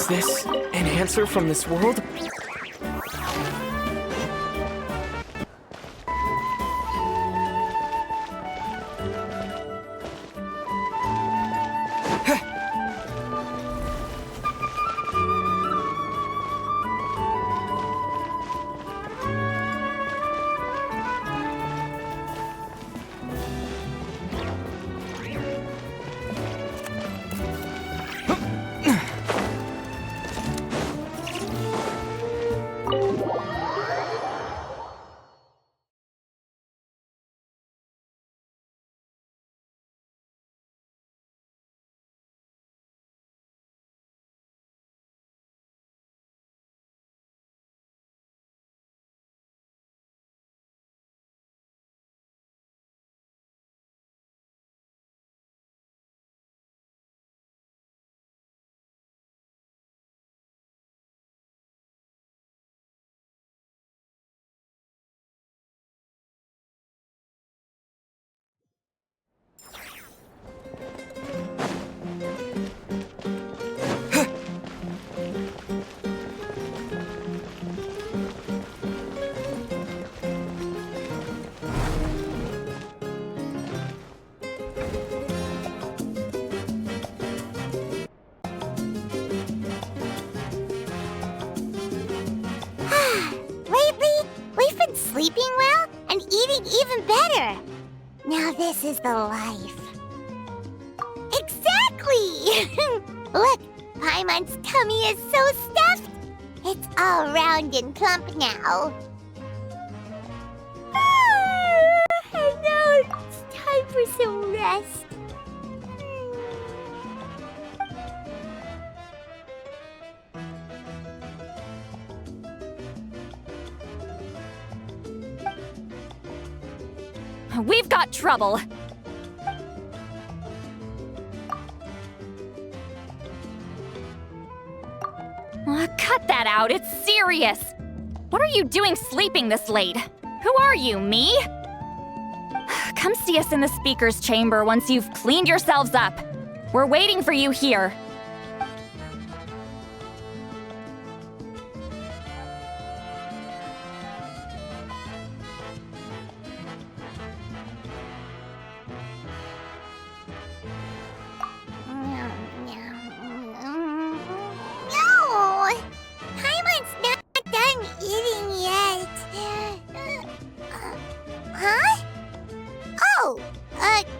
Is this an answer from this world? Sleeping well and eating even better. Now this is the life. Exactly! Look, Paimon's tummy is so stuffed. It's all round and plump now. And now it's time for some rest. We've got trouble. Cut that out, it's serious. What are you doing sleeping this late? Who are you, me? Come see us in the speaker's chamber once you've cleaned yourselves up. We're waiting for you here.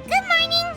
Good morning.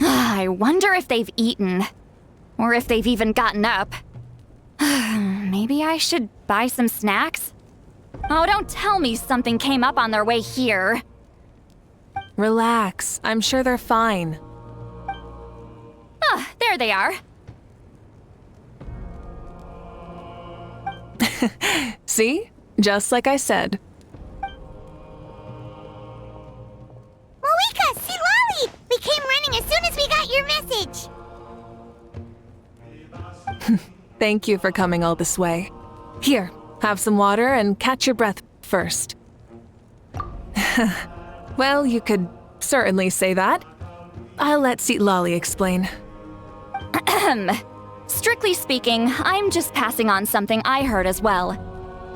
I wonder if they've eaten. Or if they've even gotten up. Maybe I should buy some snacks? Oh, don't tell me something came up on their way here. Relax, I'm sure they're fine. Ah, there they are. See? Just like I said. Moika, see Lolly! We came running as soon as we got your message. Thank you for coming all this way. Here, have some water and catch your breath first. Well, you could certainly say that. I'll let Lolly explain. Strictly speaking, I'm just passing on something I heard as well.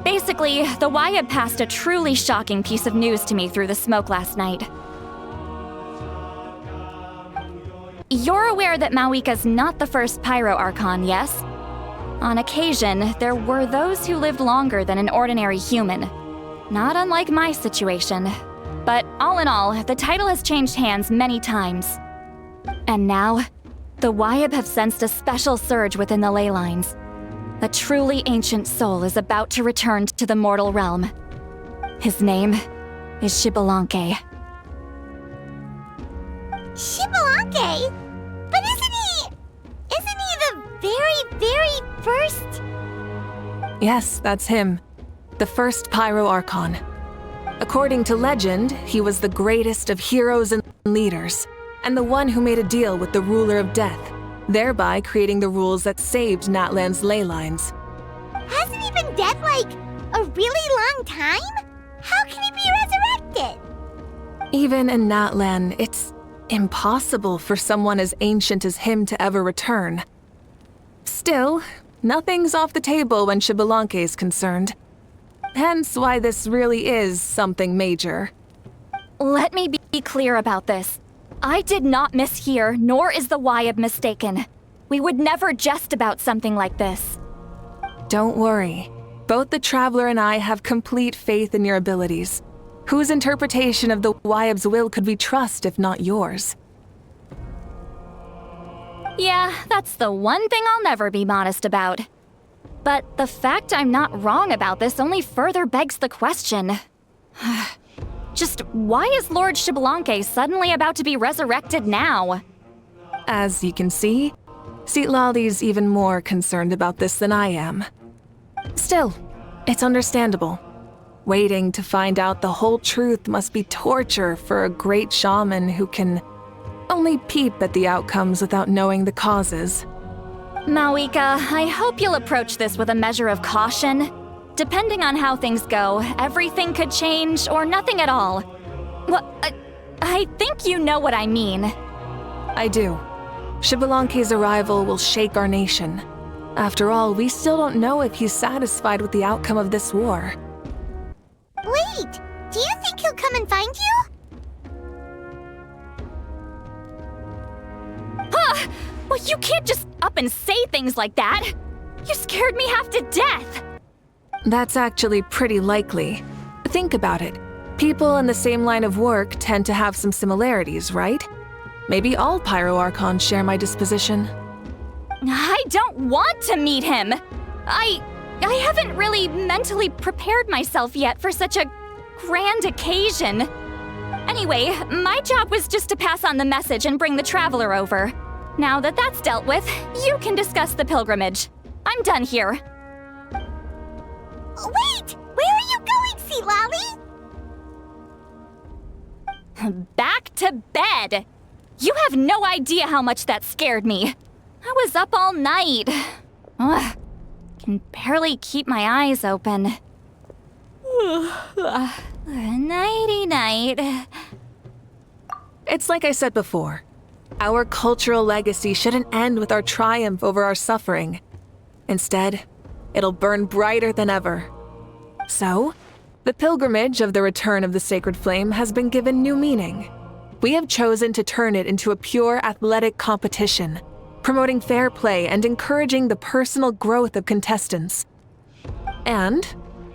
Basically, the Wyab passed a truly shocking piece of news to me through the smoke last night. You're aware that Mawika's not the first Pyro Archon, yes? On occasion, there were those who lived longer than an ordinary human. Not unlike my situation. But all in all, the title has changed hands many times. And now, the Wyab have sensed a special surge within the ley lines. A truly ancient soul is about to return to the mortal realm. His name is Xbalanque. Xbalanque? But isn't he the very, very first? Yes, that's him. The first Pyro Archon. According to legend, he was the greatest of heroes and leaders, and the one who made a deal with the ruler of death, thereby creating the rules that saved Natlan's ley lines. Hasn't he been dead like a really long time? How can he be resurrected? Even in Natlan, it's impossible for someone as ancient as him to ever return. Still, nothing's off the table when Xbalanque is concerned. Hence why this really is something major. Let me be clear about this. I did not mishear, nor is the Wyab mistaken. We would never jest about something like this. Don't worry. Both the Traveler and I have complete faith in your abilities. Whose interpretation of the Wyab's will could we trust if not yours? Yeah, that's the one thing I'll never be modest about. But the fact I'm not wrong about this only further begs the question. Just why is Lord Xbalanque suddenly about to be resurrected now? As you can see, Lolly's even more concerned about this than I am. Still, it's understandable. Waiting to find out the whole truth must be torture for a great shaman who can only peep at the outcomes without knowing the causes. Mawika, I hope you'll approach this with a measure of caution. Depending on how things go, everything could change or nothing at all. Well, I think you know what I mean. I do. Xbalanque's arrival will shake our nation. After all, we still don't know if he's satisfied with the outcome of this war. Wait, do you think he'll come and find you? Huh! Well, you can't just up and say things like that! You scared me half to death! That's actually pretty likely. Think about it. People in the same line of work tend to have some similarities, right? Maybe all Pyro Archons share my disposition. I don't want to meet him! I haven't really mentally prepared myself yet for such a grand occasion. Anyway, my job was just to pass on the message and bring the Traveler over. Now that that's dealt with, you can discuss the pilgrimage. I'm done here. Wait! Where are you going, Sea Lolly? Back to bed! You have no idea how much that scared me. I was up all night. Ugh, can barely keep my eyes open. Nighty-night. It's like I said before. Our cultural legacy shouldn't end with our triumph over our suffering. Instead, it'll burn brighter than ever. So, the pilgrimage of the return of the sacred flame has been given new meaning. We have chosen to turn it into a pure athletic competition, promoting fair play and encouraging the personal growth of contestants. And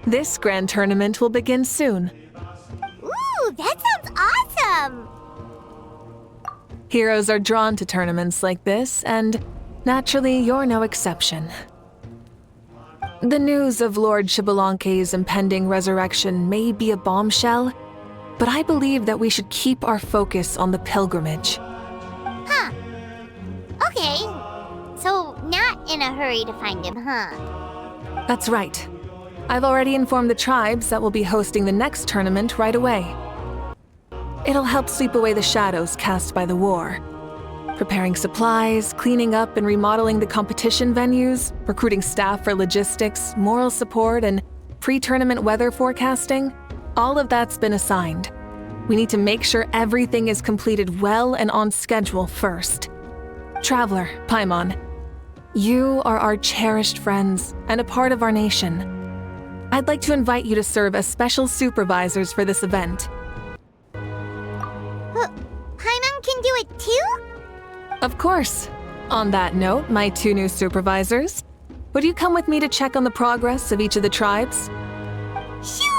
this grand tournament will begin soon. Ooh, that sounds awesome! Heroes are drawn to tournaments like this, and Naturally, you're no exception. The news of Lord Xbalanque's impending resurrection may be a bombshell, but I believe that we should keep our focus on the pilgrimage. Huh. Okay. So, not in a hurry to find him, huh? That's right. I've already informed the tribes that we'll be hosting the next tournament right away. It'll help sweep away the shadows cast by the war. Preparing supplies, cleaning up and remodeling the competition venues, recruiting staff for logistics, moral support, and pre-tournament weather forecasting, all of that's been assigned. We need to make sure everything is completed well and on schedule first. Traveler, Paimon, you are our cherished friends and a part of our nation. I'd like to invite you to serve as special supervisors for this event. Paimon can do it too? Of course. On that note, my 2 new supervisors, would you come with me to check on the progress of each of the tribes? Sure!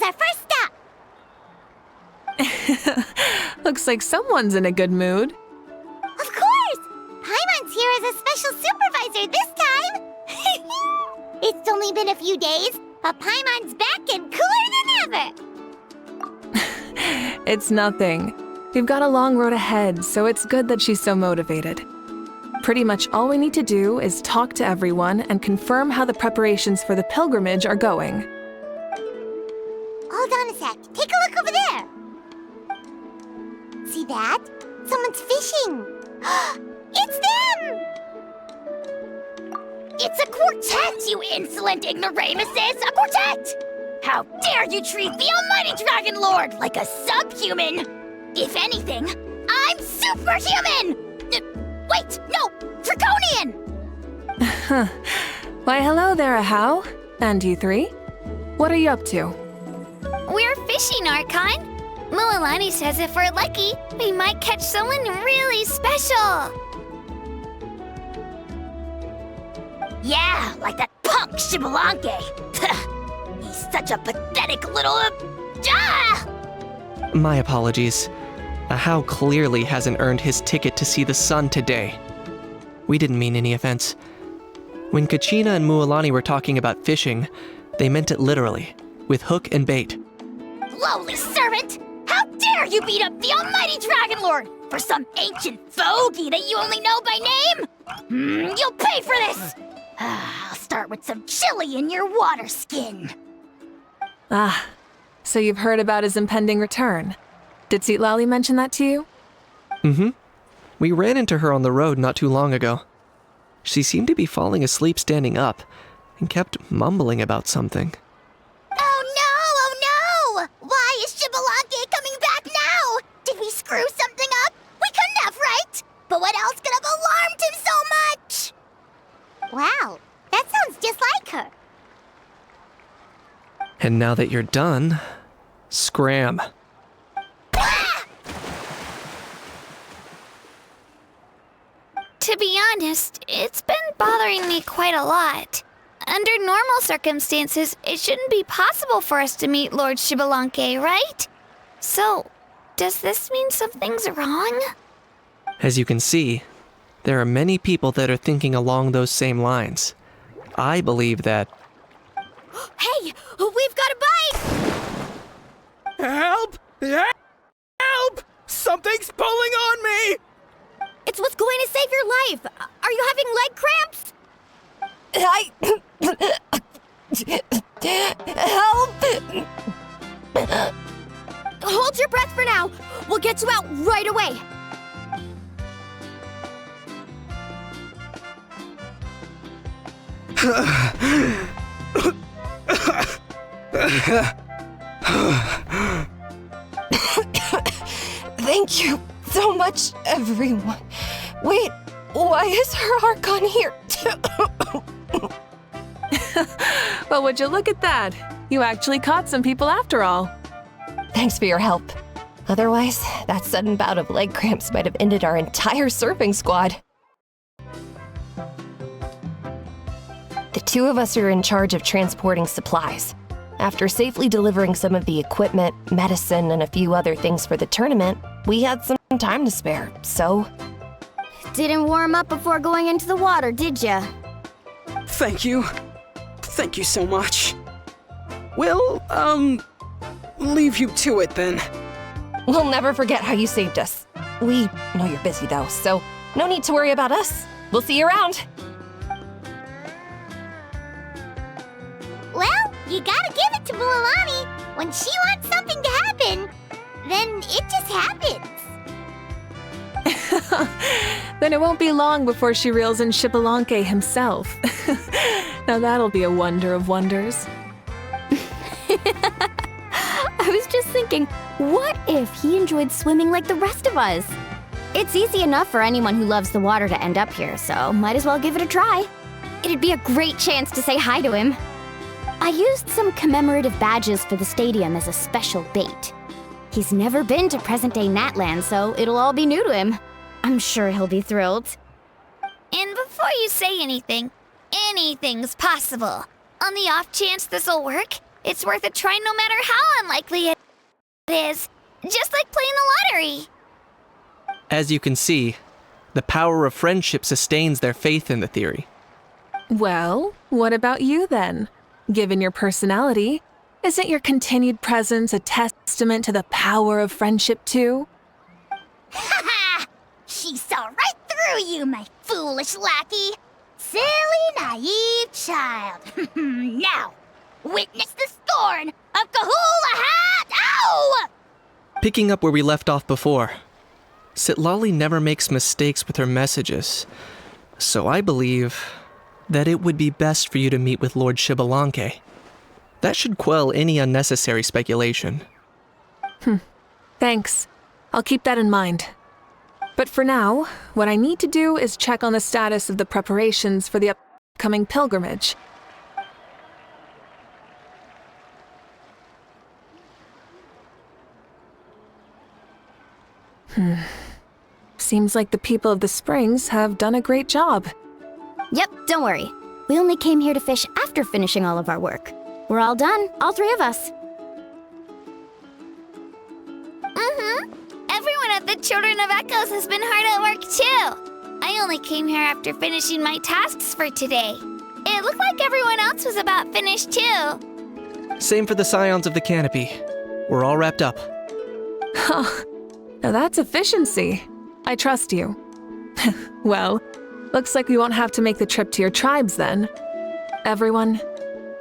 Our first stop! Looks like someone's in a good mood. Of course! Paimon's here as a special supervisor this time! It's only been a few days, but Paimon's back and cooler than ever! It's nothing. We've got a long road ahead, so it's good that she's so motivated. Pretty much all we need to do is talk to everyone and confirm how the preparations for the pilgrimage are going. Hold on a sec. Take a look over there. See that? Someone's fishing. It's them! It's a quartet, you insolent ignoramuses! A quartet! How dare you treat the almighty Dragon Lord like a subhuman! If anything, I'm superhuman! Wait, no! Draconian! Why, hello there, Ahau. And you 3? What are you up to? We're fishing, Archon. Mualani says if we're lucky, we might catch someone really special. Yeah, like that punk Xbalanque. He's such a pathetic little... My apologies. Ahau clearly hasn't earned his ticket to see the sun today. We didn't mean any offense. When Kachina and Mualani were talking about fishing, they meant it literally, with hook and bait. Lowly servant! How dare you beat up the almighty Dragon Lord for some ancient fogey that you only know by name? You'll pay for this! I'll start with some chili in your water skin. Ah, so you've heard about his impending return. Did Citlali mention that to you? Mm-hmm. We ran into her on the road not too long ago. She seemed to be falling asleep standing up, and kept mumbling about something. Oh no! Why is Shibalake coming back now? Did we screw something up? We couldn't have, right? But what else could have alarmed him so much? Wow, that sounds just like her. And now that you're done, scram. To be honest, it's been bothering me quite a lot. Under normal circumstances, it shouldn't be possible for us to meet Lord Shibalanke, right? So, does this mean something's wrong? As you can see, there are many people that are thinking along those same lines. I believe that... Hey, we've got a bite! Help! Help! Something's pulling on me! It's what's going to save your life. Are you having leg cramps? Help! Hold your breath for now. We'll get you out right away. Thank you so much, everyone. Wait, why is her Archon here? Well, would you look at that? You actually caught some people after all. Thanks for your help. Otherwise, that sudden bout of leg cramps might have ended our entire surfing squad. The two of us are in charge of transporting supplies. After safely delivering some of the equipment, medicine, and a few other things for the tournament, we had some time to spare, so... Didn't warm up before going into the water, did ya? Thank you. Thank you so much. We'll, leave you to it then. We'll never forget how you saved us. We know you're busy though, so no need to worry about us. We'll see you around. Well, you gotta give it to Mualani. When she wants something to happen, then it just happens. Then it won't be long before she reels in Shibalanke himself. Now that'll be a wonder of wonders. I was just thinking, what if he enjoyed swimming like the rest of us? It's easy enough for anyone who loves the water to end up here, so might as well give it a try. It'd be a great chance to say hi to him. I used some commemorative badges for the stadium as a special bait. He's never been to present-day Natlan, so it'll all be new to him. I'm sure he'll be thrilled. And before you say anything, anything's possible. On the off chance this'll work, it's worth a try no matter how unlikely it is. Just like playing the lottery. As you can see, the power of friendship sustains their faith in the theory. Well, what about you then? Given your personality, isn't your continued presence a testament to the power of friendship too? Ha ha! She saw right through you, my foolish lackey. Silly, naive child. Now, witness the scorn of Kahula Hat! Ow! Picking up where we left off before, Sitlali never makes mistakes with her messages, so I believe that it would be best for you to meet with Lord Shibalanke. That should quell any unnecessary speculation. Thanks. I'll keep that in mind. But for now, what I need to do is check on the status of the preparations for the upcoming pilgrimage. Seems like the people of the Springs have done a great job. Yep, don't worry. We only came here to fish after finishing all of our work. We're all done, all three of us. Everyone at the Children of Echoes has been hard at work too. I only came here after finishing my tasks for today. It looked like everyone else was about finished too. Same for the Scions of the Canopy. We're all wrapped up. Now that's efficiency. I trust you. Well, looks like we won't have to make the trip to your tribes then. Everyone,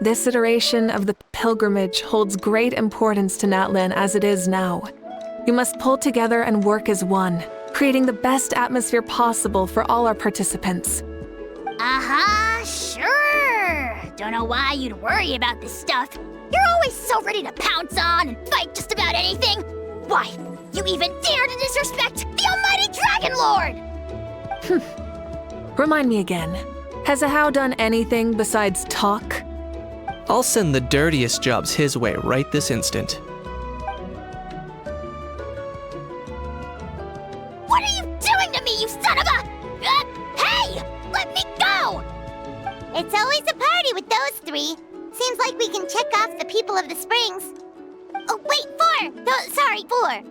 this iteration of the pilgrimage holds great importance to Natlan as it is now. We must pull together and work as one, creating the best atmosphere possible for all our participants. Sure. Don't know why you'd worry about this stuff. You're always so ready to pounce on and fight just about anything. Why, you even dare to disrespect the almighty Dragon Lord! Remind me again. Has Ahau done anything besides talk? I'll send the dirtiest jobs his way right this instant. What are you doing to me, you son of a... hey! Let me go! It's always a party with those three. Seems like we can check off the people of the springs. Oh, wait, 4! Sorry, 4.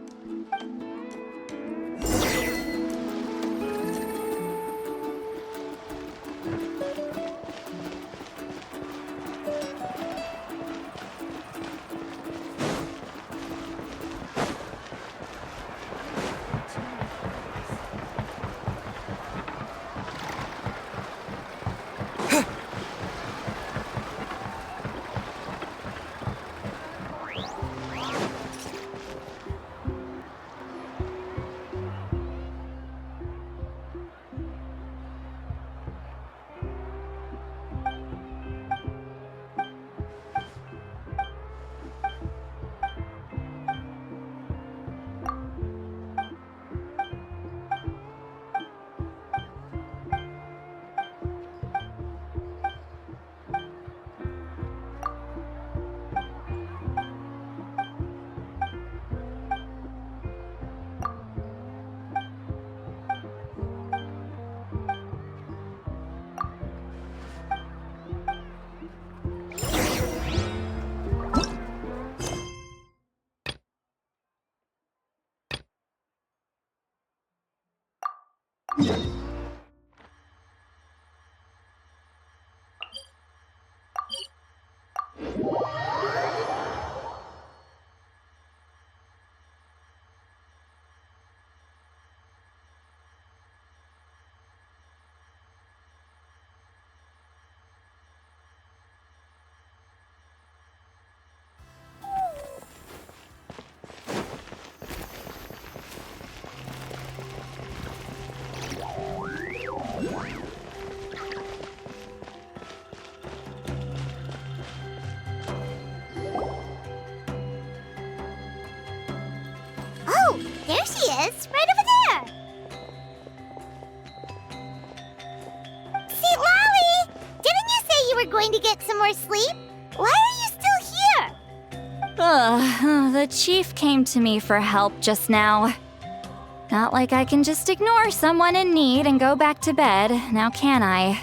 Oh, there she is, right over there. See, Lolly, didn't you say you were going to get some more sleep? Why are you still here? The chief came to me for help just now. Not like I can just ignore someone in need and go back to bed, now can I?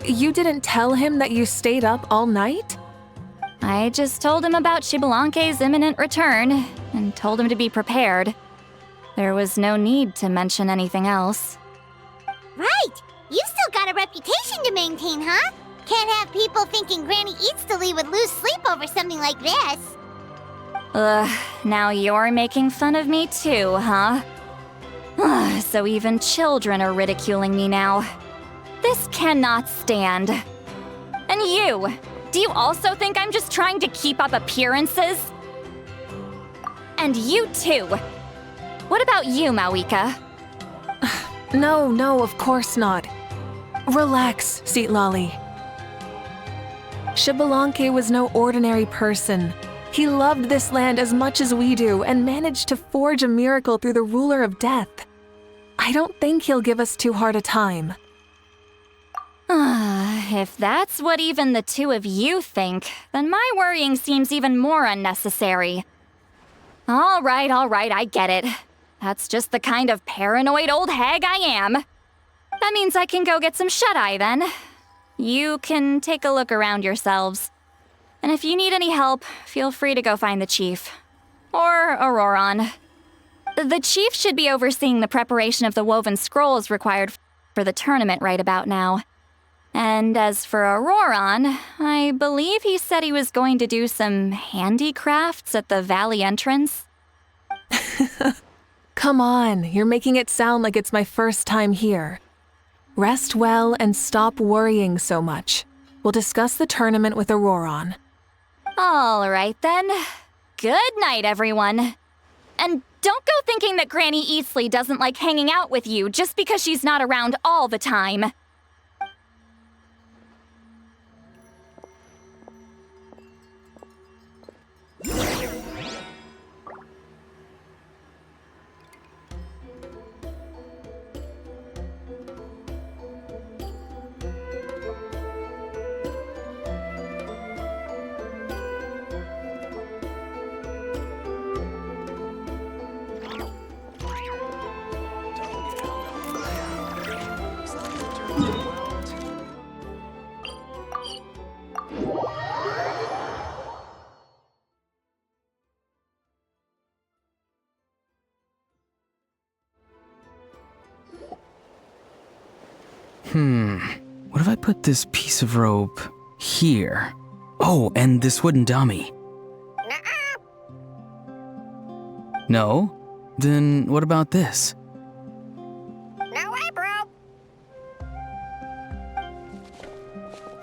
You didn't tell him that you stayed up all night? I just told him about Xbalanque's imminent return, and told him to be prepared. There was no need to mention anything else. Right, you still got a reputation to maintain, huh? Can't have people thinking Granny Eatstily would lose sleep over something like this. Now you're making fun of me too, huh? So even children are ridiculing me now. This cannot stand. And you, do you also think I'm just trying to keep up appearances? And you too. What about you, Mawika? No, of course not. Relax, Seatlolly. Xbalanque was no ordinary person. He loved this land as much as we do and managed to forge a miracle through the ruler of death. I don't think he'll give us too hard a time. If that's what even the two of you think, then my worrying seems even more unnecessary. All right, I get it. That's just the kind of paranoid old hag I am. That means I can go get some shut-eye then. You can take a look around yourselves. And if you need any help, feel free to go find the chief. Or Auroron. The chief should be overseeing the preparation of the woven scrolls required for the tournament right about now. And as for Auroron, I believe he said he was going to do some handicrafts at the valley entrance. Come on, you're making it sound like it's my first time here. Rest well and stop worrying so much. We'll discuss the tournament with Auroron. All right then. Good night, everyone. And don't go thinking that Granny Eastly doesn't like hanging out with you just because she's not around all the time. What if I put this piece of rope here? Oh, and this wooden dummy. No? Then what about this? No way, bro.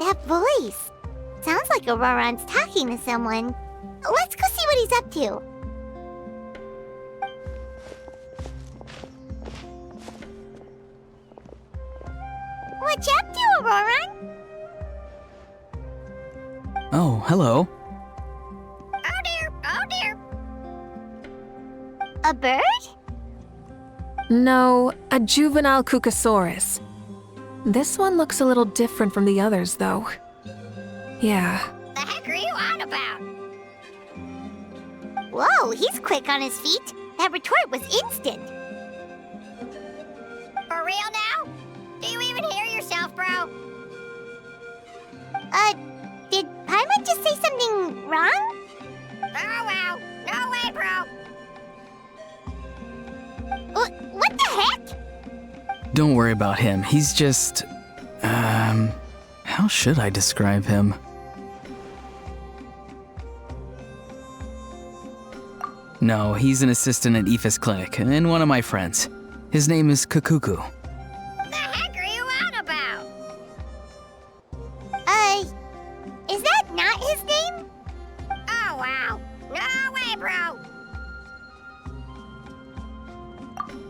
That voice. Sounds like Auroran's talking to someone. Let's go see what he's up to. What you up to, Auroran? Oh, hello. Oh dear, oh dear. A bird? No, a juvenile Cucosaurus. This one looks a little different from the others, though. Yeah. The heck are you on about? Whoa, he's quick on his feet. That retort was instant. For real now? Do you even hear yourself, bro? Did Paimon just say something wrong? Oh wow, no way, bro. What the heck? Don't worry about him. He's just... how should I describe him? No, he's an assistant at Aoife's clinic, and one of my friends. His name is Kakuku. The heck are you on about? Is that not his name? Oh wow, no way, bro.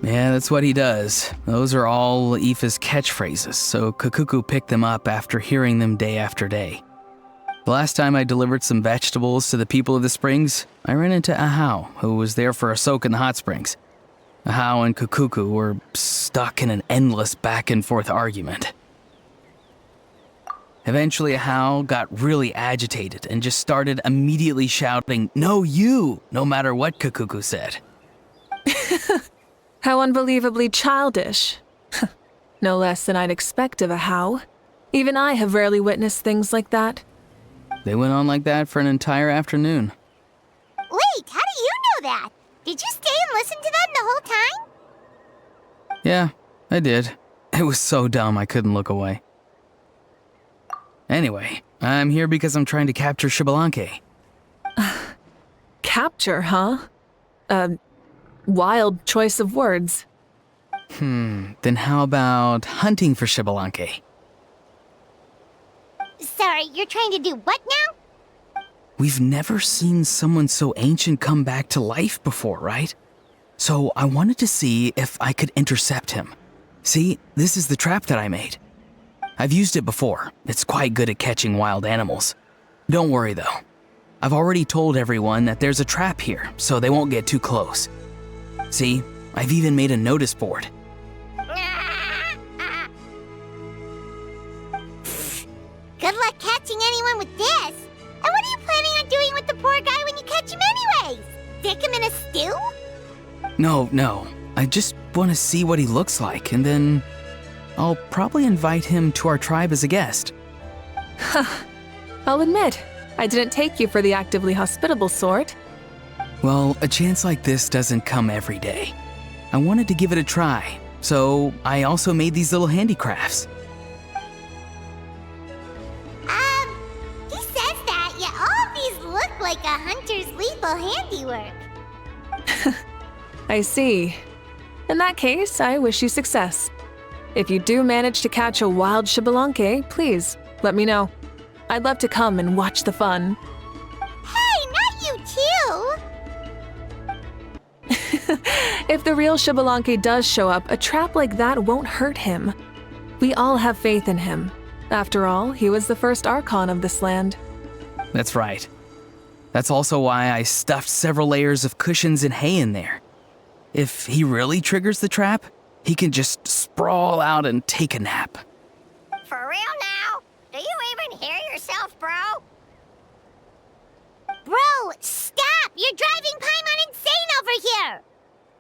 Yeah, that's what he does. Those are all Aoife's catchphrases, so Kakuku picked them up after hearing them day after day. The last time I delivered some vegetables to the people of the springs, I ran into Ahau, who was there for a soak in the hot springs. Ahau and Kakuku were stuck in an endless back-and-forth argument. Eventually, Ahau got really agitated and just started immediately shouting, "No, you!" no matter what Kakuku said. How unbelievably childish. No less than I'd expect of a How. Even I have rarely witnessed things like that. They went on like that for an entire afternoon. Wait, how do you know that? Did you stay and listen to them the whole time? Yeah, I did. It was so dumb I couldn't look away. Anyway, I'm here because I'm trying to capture Xbalanque. Capture, huh? Wild choice of words. Then how about hunting for Xbalanque? Sorry, you're trying to do what now? We've never seen someone so ancient come back to life before, right? So I wanted to see if I could intercept him. See, this is the trap that I made. I've used it before. It's quite good at catching wild animals. Don't worry though. I've already told everyone that there's a trap here, so they won't get too close. See, I've even made a notice board. Good luck catching anyone with this. And what are you planning on doing with the poor guy when you catch him anyways? Stick him in a stew? No. I just want to see what he looks like, and then I'll probably invite him to our tribe as a guest. I'll admit, I didn't take you for the actively hospitable sort. Well, a chance like this doesn't come every day. I wanted to give it a try, so I also made these little handicrafts. He says that, yet all of these look like a hunter's lethal handiwork. I see. In that case, I wish you success. If you do manage to catch a wild Xbalanque, please let me know. I'd love to come and watch the fun. Hey, not you too! If the real Xbalanque does show up, a trap like that won't hurt him. We all have faith in him. After all, he was the first Archon of this land. That's right. That's also why I stuffed several layers of cushions and hay in there. If he really triggers the trap, he can just sprawl out and take a nap. For real now? Do you even hear yourself, bro? Bro, stop! You're driving Paimon insane over here!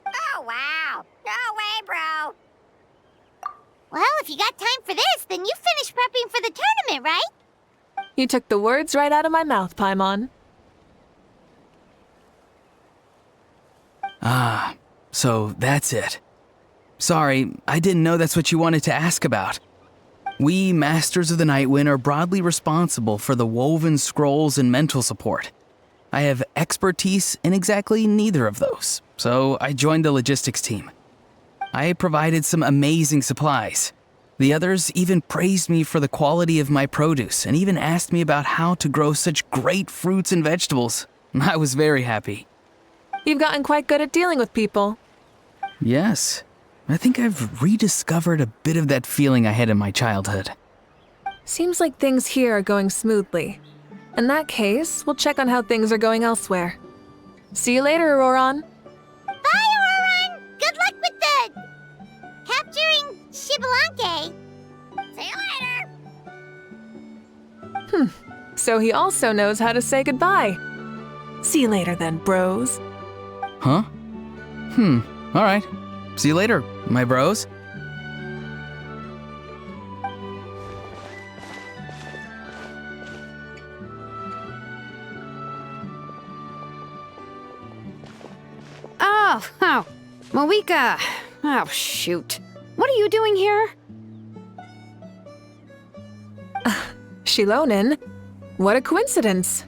Oh wow, no way, bro. Well, if you got time for this, then you finished prepping for the tournament, right? You took the words right out of my mouth, Paimon. So that's it. Sorry, I didn't know that's what you wanted to ask about. We Masters of the Nightwind are broadly responsible for the woven scrolls and mental support. I have expertise in exactly neither of those, so I joined the logistics team. I provided some amazing supplies. The others even praised me for the quality of my produce and even asked me about how to grow such great fruits and vegetables. I was very happy. You've gotten quite good at dealing with people. Yes, I think I've rediscovered a bit of that feeling I had in my childhood. Seems like things here are going smoothly. In that case, we'll check on how things are going elsewhere. See you later, Auroran. Bye, Auroran! Good luck with the... capturing Xbalanque. See you later! So he also knows how to say goodbye. See you later then, bros. Huh? Alright. See you later, my bros. Oh, Moeka. Oh, shoot. What are you doing here? Shilonen? What a coincidence.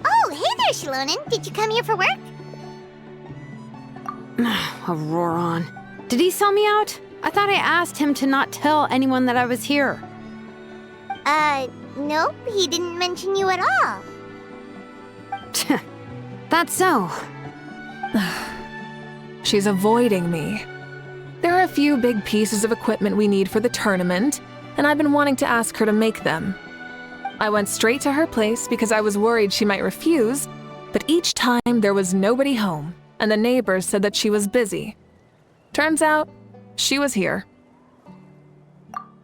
Oh, hey there, Shilonen. Did you come here for work? Auroran. Did he sell me out? I thought I asked him to not tell anyone that I was here. Nope, he didn't mention you at all. That's so. She's avoiding me. There are a few big pieces of equipment we need for the tournament, and I've been wanting to ask her to make them. I went straight to her place because I was worried she might refuse, but each time there was nobody home, and the neighbors said that she was busy. Turns out, she was here.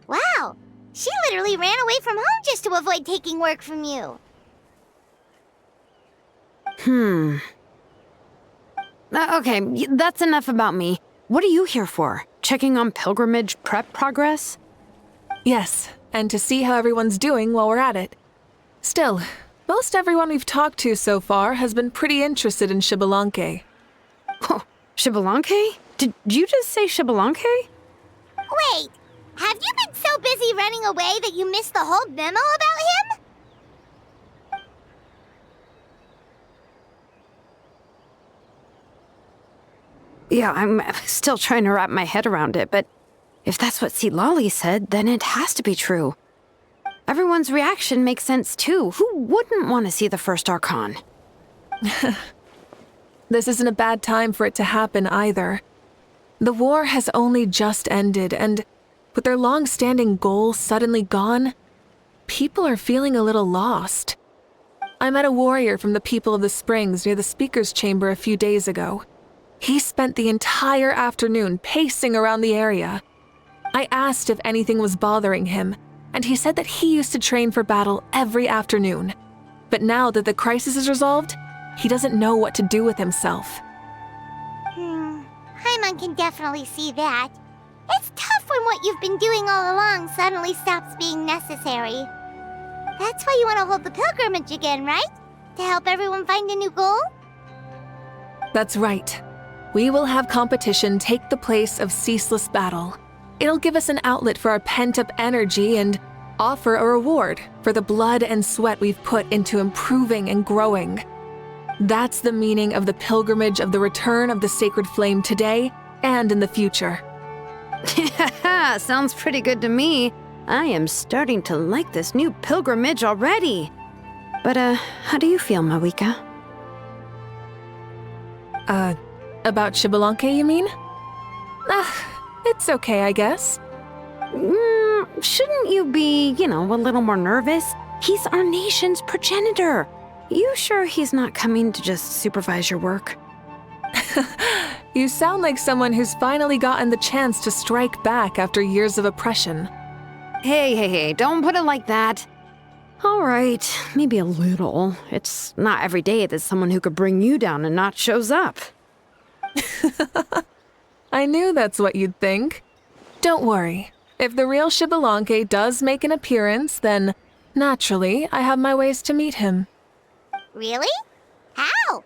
Wow, she literally ran away from home just to avoid taking work from you. Okay, that's enough about me. What are you here for? Checking on pilgrimage prep progress? Yes, and to see how everyone's doing while we're at it. Still, most everyone we've talked to so far has been pretty interested in Xbalanque. Oh, Xbalanque? Did you just say Xbalanque? Wait, have you been so busy running away that you missed the whole memo about him? Yeah, I'm still trying to wrap my head around it, but if that's what Lolly said, then it has to be true. Everyone's reaction makes sense too. Who wouldn't want to see the first Archon? This isn't a bad time for it to happen either. The war has only just ended, and with their long-standing goals suddenly gone, people are feeling a little lost. I met a warrior from the People of the Springs near the Speaker's Chamber a few days ago. He spent the entire afternoon pacing around the area. I asked if anything was bothering him, and he said that he used to train for battle every afternoon. But now that the crisis is resolved, he doesn't know what to do with himself. Paimon can definitely see that. It's tough when what you've been doing all along suddenly stops being necessary. That's why you want to hold the pilgrimage again, right? To help everyone find a new goal? That's right. We will have competition take the place of ceaseless battle. It'll give us an outlet for our pent-up energy and offer a reward for the blood and sweat we've put into improving and growing. That's the meaning of the pilgrimage of the return of the sacred flame today and in the future. Sounds pretty good to me. I am starting to like this new pilgrimage already. But, how do you feel, Moeka? About Xbalanque, you mean? It's okay, I guess. Shouldn't you be, a little more nervous? He's our nation's progenitor. You sure he's not coming to just supervise your work? You sound like someone who's finally gotten the chance to strike back after years of oppression. Hey, don't put it like that. All right, maybe a little. It's not every day that someone who could bring you down a notch shows up. I knew that's what you'd think. Don't worry. If the real Xbalanque does make an appearance, then naturally I have my ways to meet him. Really? How?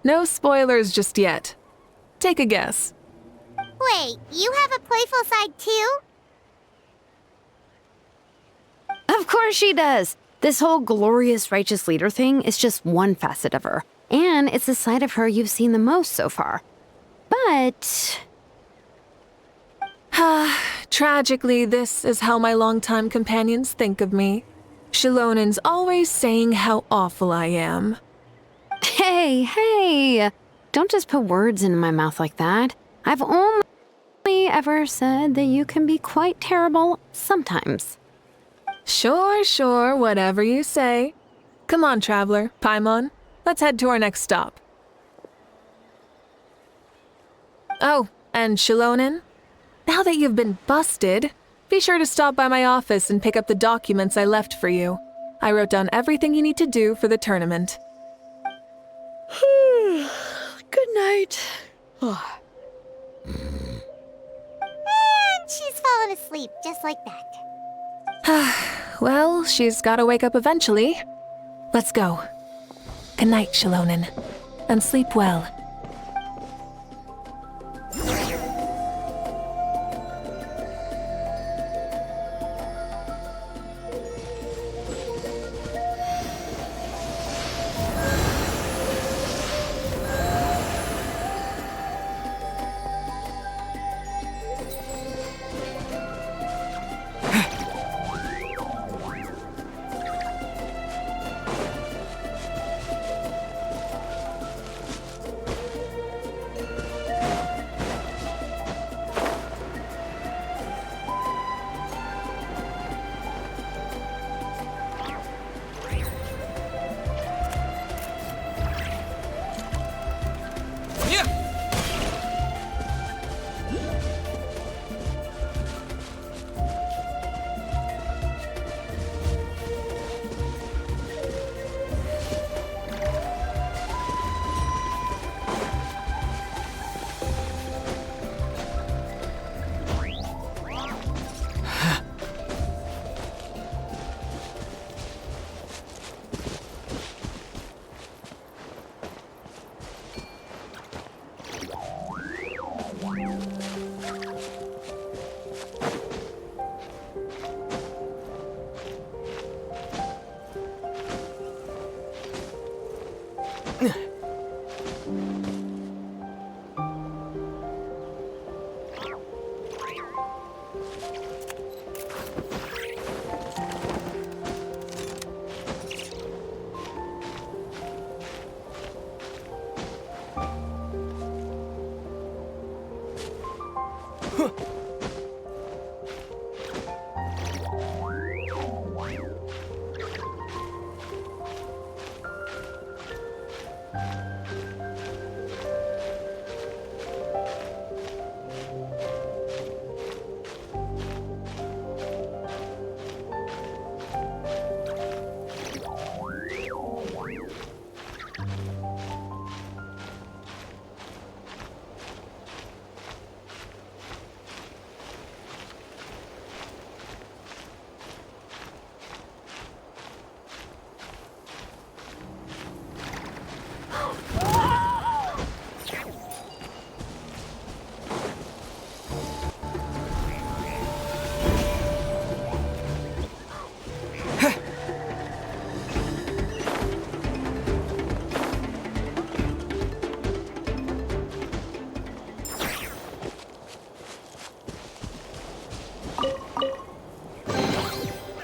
No spoilers just yet. Take a guess. Wait, you have a playful side too? Of course she does. This whole glorious righteous leader thing is just one facet of her. And it's the side of her you've seen the most so far. But... Tragically, this is how my longtime companions think of me. Shilonen's always saying how awful I am. Hey! Don't just put words into my mouth like that. I've only ever said that you can be quite terrible sometimes. Sure, whatever you say. Come on, traveler, Paimon. Let's head to our next stop. Oh, and Shilonen? Now that you've been busted, be sure to stop by my office and pick up the documents I left for you. I wrote down everything you need to do for the tournament. Good night. And she's fallen asleep just like that. Well, she's gotta wake up eventually. Let's go. Good night, Shilonen. And sleep well.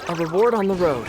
A reward on the road.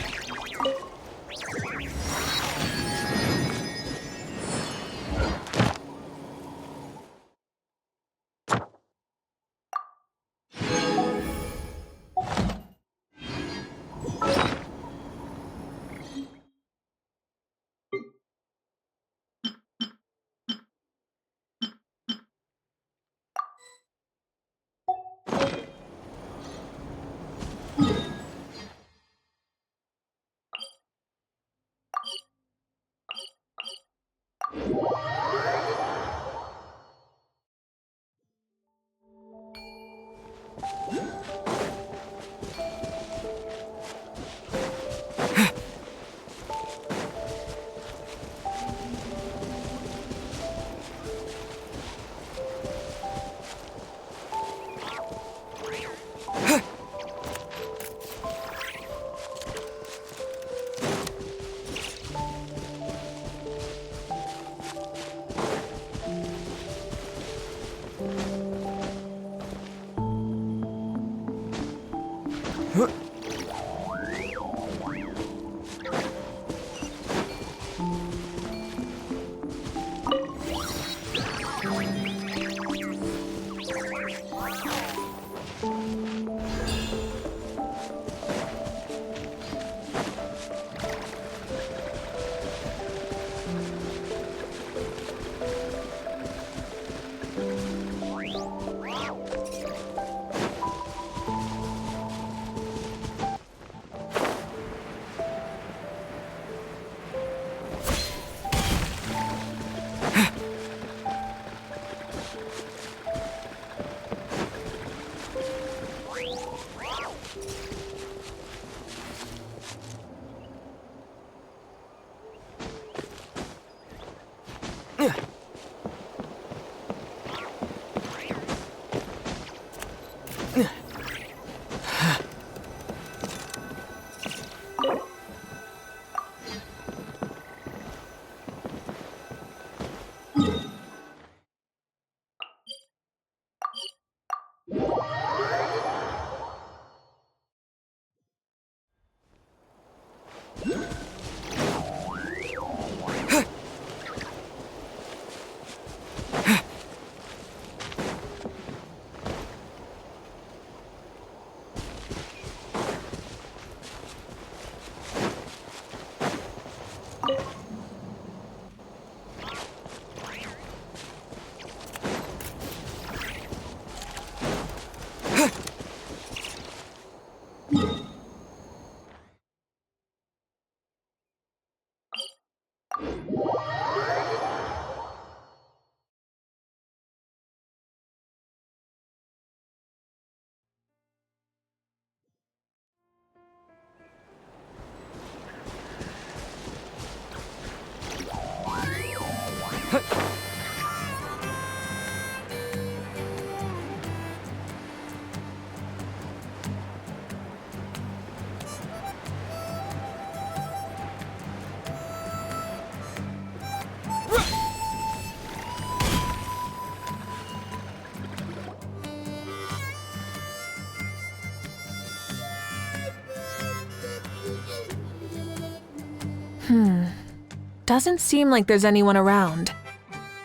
Doesn't seem like there's anyone around.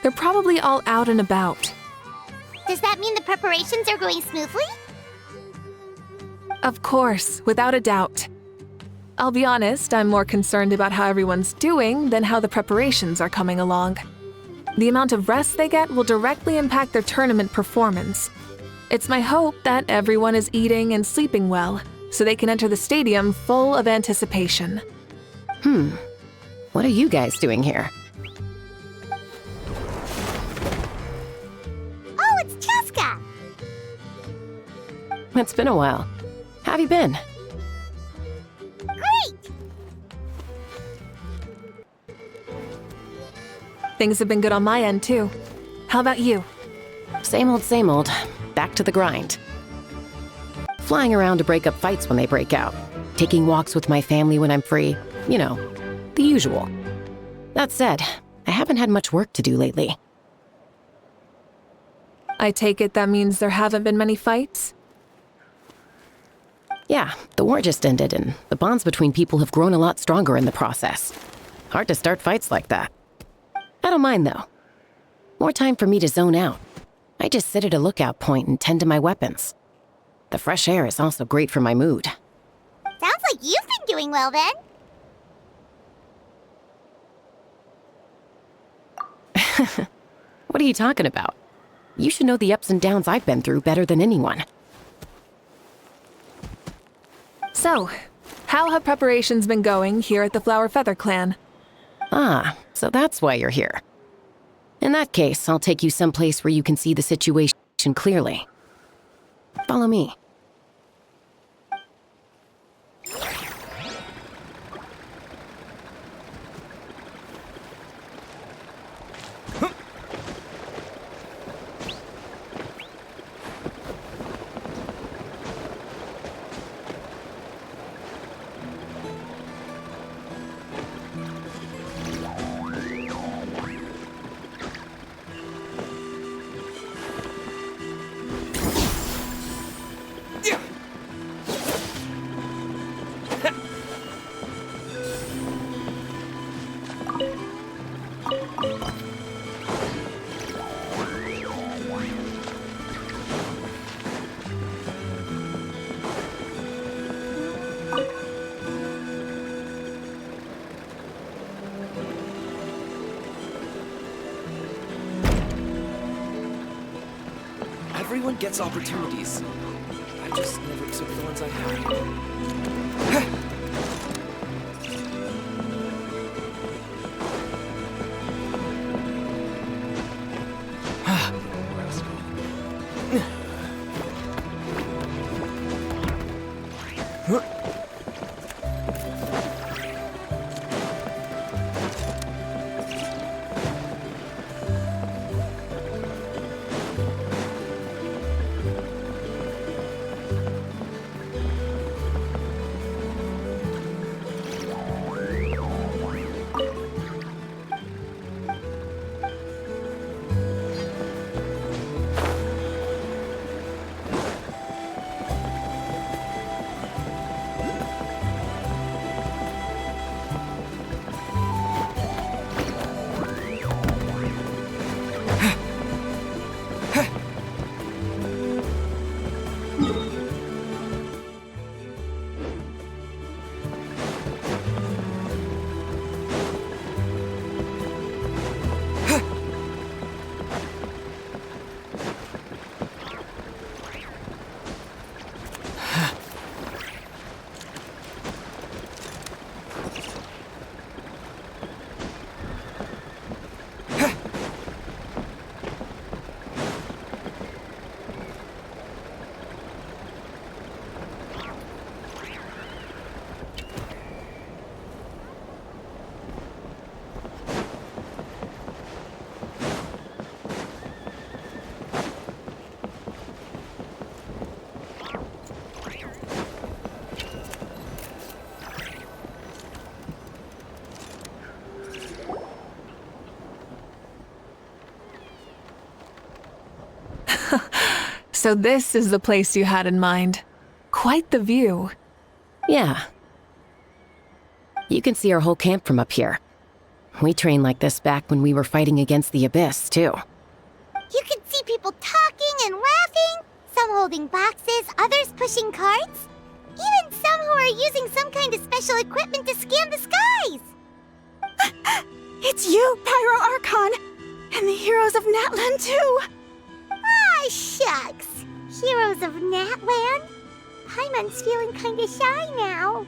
They're probably all out and about. Does that mean the preparations are going smoothly? Of course, without a doubt. I'll be honest, I'm more concerned about how everyone's doing than how the preparations are coming along. The amount of rest they get will directly impact their tournament performance. It's my hope that everyone is eating and sleeping well, so they can enter the stadium full of anticipation. What are you guys doing here? Oh, it's Cheska! It's been a while. How have you been? Great! Things have been good on my end, too. How about you? Same old, back to the grind. Flying around to break up fights when they break out. Taking walks with my family when I'm free. You know, the usual. That said, I haven't had much work to do lately. I take it that means there haven't been many fights? Yeah, the war just ended, and the bonds between people have grown a lot stronger in the process. Hard to start fights like that. I don't mind, though. More time for me to zone out. I just sit at a lookout point and tend to my weapons. The fresh air is also great for my mood. Sounds like you've been doing well then. What are you talking about? You should know the ups and downs I've been through better than anyone. So, how have preparations been going here at the Flower Feather Clan? Ah, so that's why you're here. In that case, I'll take you someplace where you can see the situation clearly. Follow me. Everyone gets opportunities. I just never took the ones I had. So this is the place you had in mind. Quite the view. Yeah. You can see our whole camp from up here. We trained like this back when we were fighting against the Abyss, too. You can see people talking and laughing, some holding boxes, others pushing carts. Even some who are using some kind of special equipment to scan the skies. It's you, Pyro Archon! And the heroes of Natlan, too! Ah, shucks. Heroes of Natlan? Paimon's feeling kinda shy now.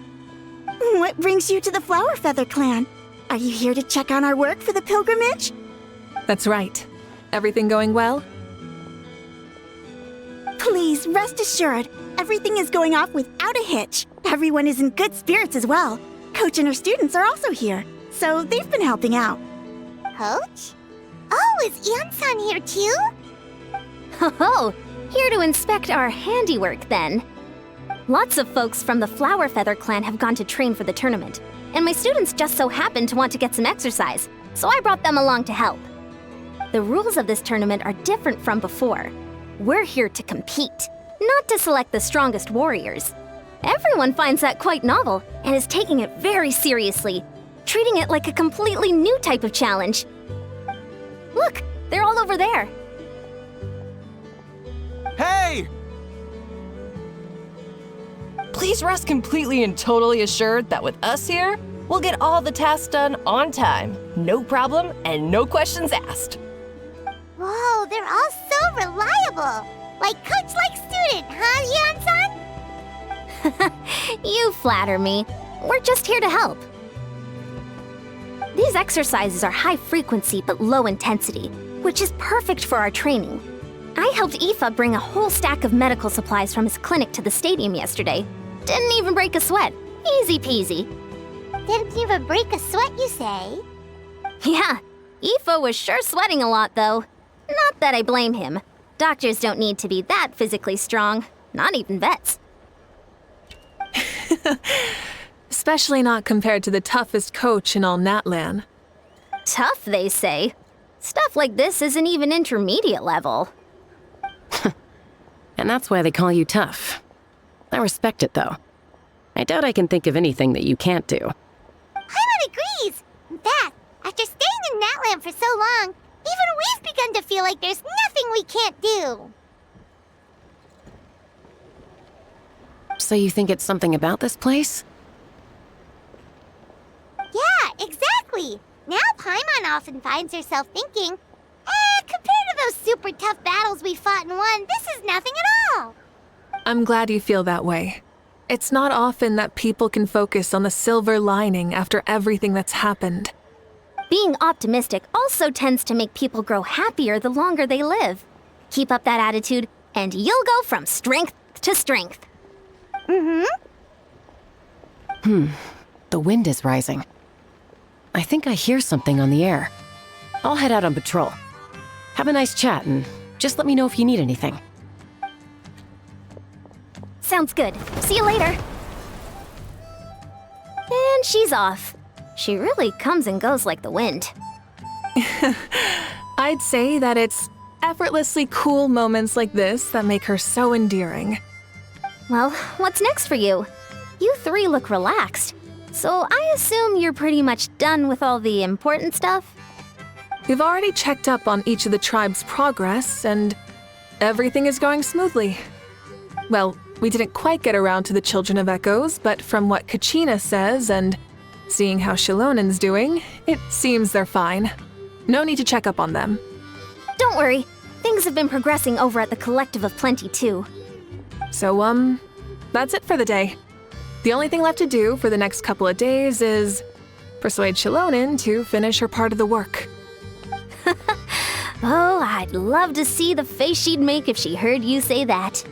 What brings you to the Flower Feather Clan? Are you here to check on our work for the pilgrimage? That's right. Everything going well? Please, rest assured, everything is going off without a hitch. Everyone is in good spirits as well. Coach and her students are also here, so they've been helping out. Coach? Oh, is Ian-san here too? Oh, here to inspect our handiwork then. Lots of folks from the Flower Feather Clan have gone to train for the tournament, and my students just so happened to want to get some exercise, so I brought them along to help. The rules of this tournament are different from before. We're here to compete, not to select the strongest warriors. Everyone finds that quite novel and is taking it very seriously, treating it like a completely new type of challenge. Look, they're all over there. Hey! Please rest completely and totally assured that with us here, we'll get all the tasks done on time. No problem and no questions asked. Whoa, they're all so reliable. Like coach, like student, huh, Ian-san? You flatter me. We're just here to help. These exercises are high frequency but low intensity, which is perfect for our training. I helped Aoife bring a whole stack of medical supplies from his clinic to the stadium yesterday. Didn't even break a sweat. Easy peasy. Didn't even break a sweat, you say? Yeah, Aoife was sure sweating a lot though. Not that I blame him. Doctors don't need to be that physically strong. Not even vets. Especially not compared to the toughest coach in all Natlan. Tough, they say. Stuff like this isn't even intermediate level. And that's why they call you tough. I respect it, though. I doubt I can think of anything that you can't do. Paimon agrees. In fact, after staying in Natlan for so long, even we've begun to feel like there's nothing we can't do. So you think it's something about this place? Yeah, exactly. Now Paimon often finds herself thinking, compared to those super tough battles we fought and won, this is nothing at all. I'm glad you feel that way. It's not often that people can focus on the silver lining after everything that's happened. Being optimistic also tends to make people grow happier the longer they live. Keep up that attitude, and you'll go from strength to strength. The wind is rising. I think I hear something on the air. I'll head out on patrol. Have a nice chat, and just let me know if you need anything. Sounds good. See you later. And she's off. She really comes and goes like the wind. I'd say that it's effortlessly cool moments like this that make her so endearing. Well, what's next for you? You three look relaxed. So I assume you're pretty much done with all the important stuff? We've already checked up on each of the tribe's progress, and everything is going smoothly. Well, we didn't quite get around to the Children of Echoes, but from what Kachina says and seeing how Shilonen's doing, it seems they're fine. No need to check up on them. Don't worry. Things have been progressing over at the Collective of Plenty, too. So, that's it for the day. The only thing left to do for the next couple of days is persuade Shilonen to finish her part of the work. Oh, I'd love to see the face she'd make if she heard you say that.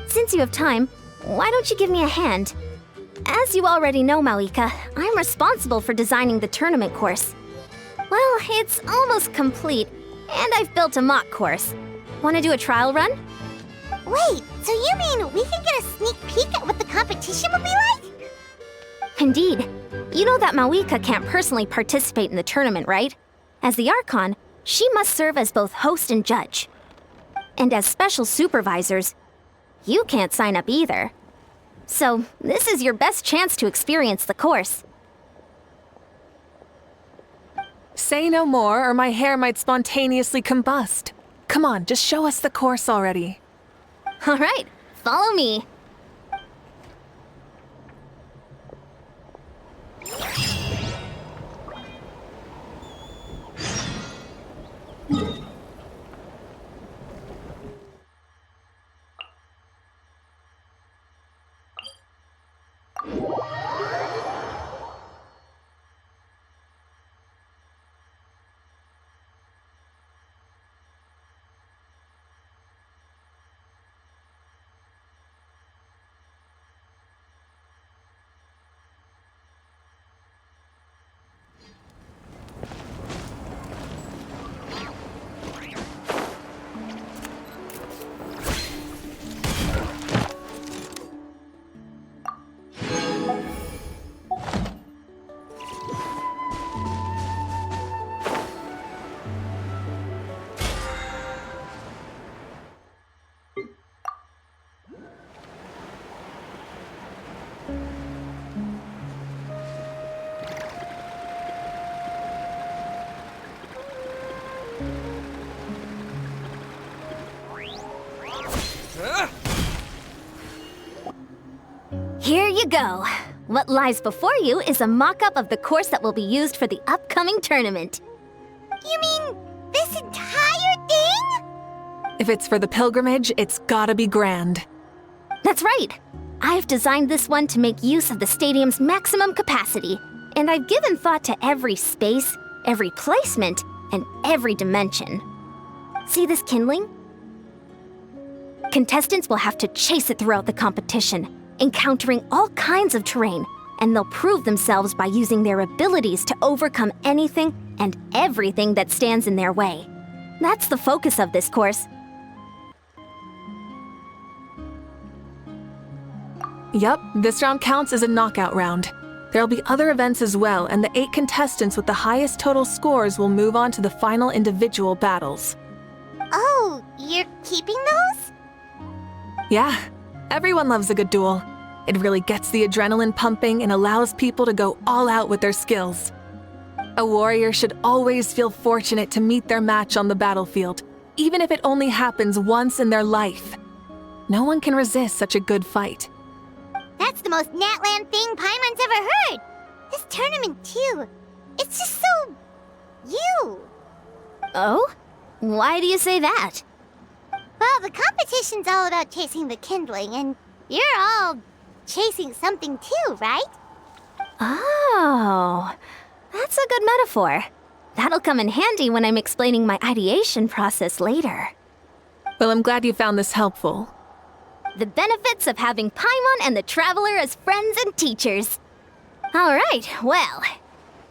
Since you have time, why don't you give me a hand? As you already know, Mawika, I'm responsible for designing the tournament course. Well, it's almost complete, and I've built a mock course. Want to do a trial run? Wait, so you mean we can get a sneak peek at what the competition will be like? Indeed. You know that Mawika can't personally participate in the tournament, right? As the Archon, she must serve as both host and judge. And as special supervisors, you can't sign up either. So, this is your best chance to experience the course. Say no more, or my hair might spontaneously combust. Come on, just show us the course already. All right, follow me. Here you go. What lies before you is a mock-up of the course that will be used for the upcoming tournament. You mean this entire thing? If it's for the pilgrimage, it's gotta be grand. That's right. I've designed this one to make use of the stadium's maximum capacity, and I've given thought to every space, every placement, and every dimension. See this kindling? Contestants will have to chase it throughout the competition, encountering all kinds of terrain, and they'll prove themselves by using their abilities to overcome anything and everything that stands in their way. That's the focus of this course. Yup, this round counts as a knockout round. There'll be other events as well, and the 8 contestants with the highest total scores will move on to the final individual battles. Oh, you're keeping those? Yeah, everyone loves a good duel. It really gets the adrenaline pumping and allows people to go all out with their skills. A warrior should always feel fortunate to meet their match on the battlefield, even if it only happens once in their life. No one can resist such a good fight. That's the most Natlan thing Paimon's ever heard. This tournament, too. It's just so... you. Oh? Why do you say that? Well, the competition's all about chasing the kindling, and you're all chasing something too, right? Oh, that's a good metaphor. That'll come in handy when I'm explaining my ideation process later. Well, I'm glad you found this helpful. The benefits of having Paimon and the Traveler as friends and teachers. All right, well,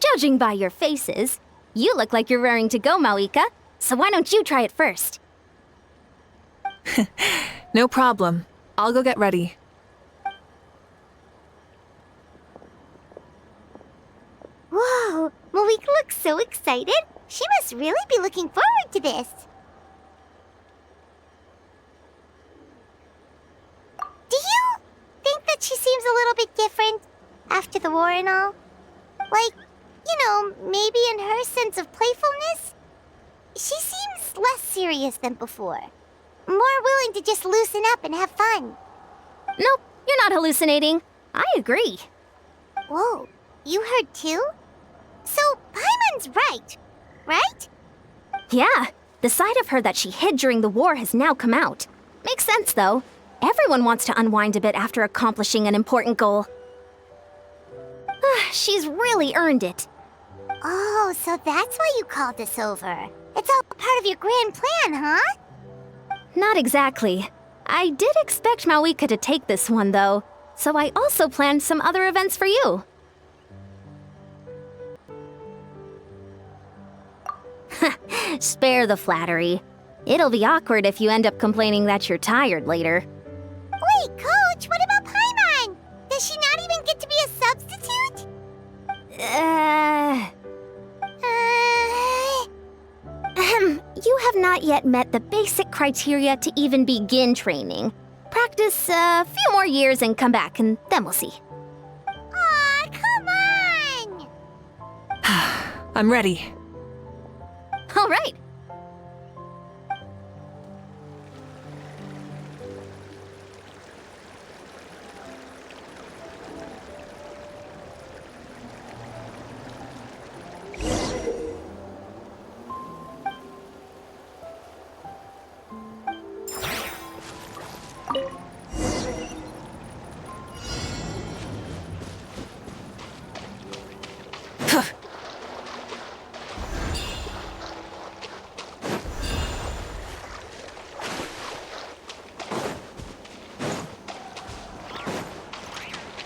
judging by your faces, you look like you're raring to go, Mawika, so why don't you try it first? No problem. I'll go get ready. Whoa, Mawika looks so excited. She must really be looking forward to this. Do you think that she seems a little bit different after the war and all? Like, you know, maybe in her sense of playfulness? She seems less serious than before. More willing to just loosen up and have fun. Nope, you're not hallucinating. I agree. Whoa, you heard too? So, Paimon's right? Yeah, the side of her that she hid during the war has now come out. Makes sense, though. Everyone wants to unwind a bit after accomplishing an important goal. She's really earned it. Oh, so that's why you called us over. It's all part of your grand plan, huh? Not exactly. I did expect Mawika to take this one, though, so I also planned some other events for you. Spare the flattery. It'll be awkward if you end up complaining that you're tired later. Wait, Coach, what about Paimon? Does she not even get to be a substitute? You have not yet met the basic criteria to even begin training. Practice a few more years and come back, and then we'll see. Aw, come on! I'm ready. All right.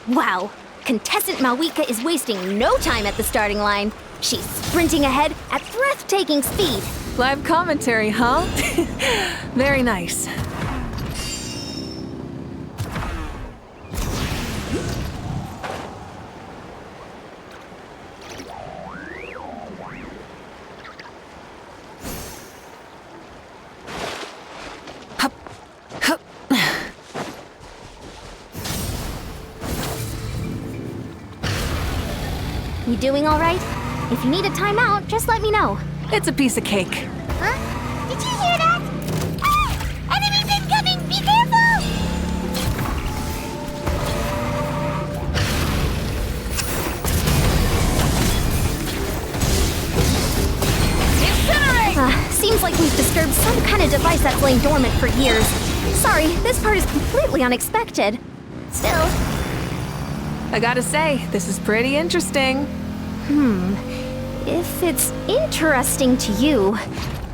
Wow, contestant Malwika is wasting no time at the starting line. She's sprinting ahead at breathtaking speed. Live commentary, huh? Very nice. Hup, hup. You doing all right? If you need a timeout, just let me know. It's a piece of cake. Huh? Did you hear that? Ah! Enemies incoming! Be careful! Seems like we've disturbed some kind of device that's lain dormant for years. Sorry, this part is completely unexpected. Still. I gotta say, this is pretty interesting. If it's interesting to you,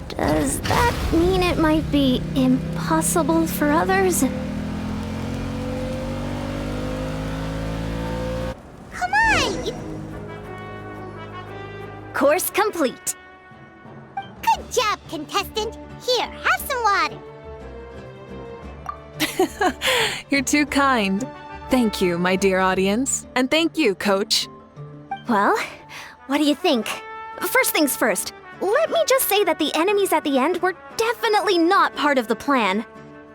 does that mean it might be impossible for others? Come on! Course complete. Good job, contestant. Here, have some water. You're too kind. Thank you, my dear audience. And thank you, Coach. Well, what do you think? First things first, let me just say that the enemies at the end were definitely not part of the plan.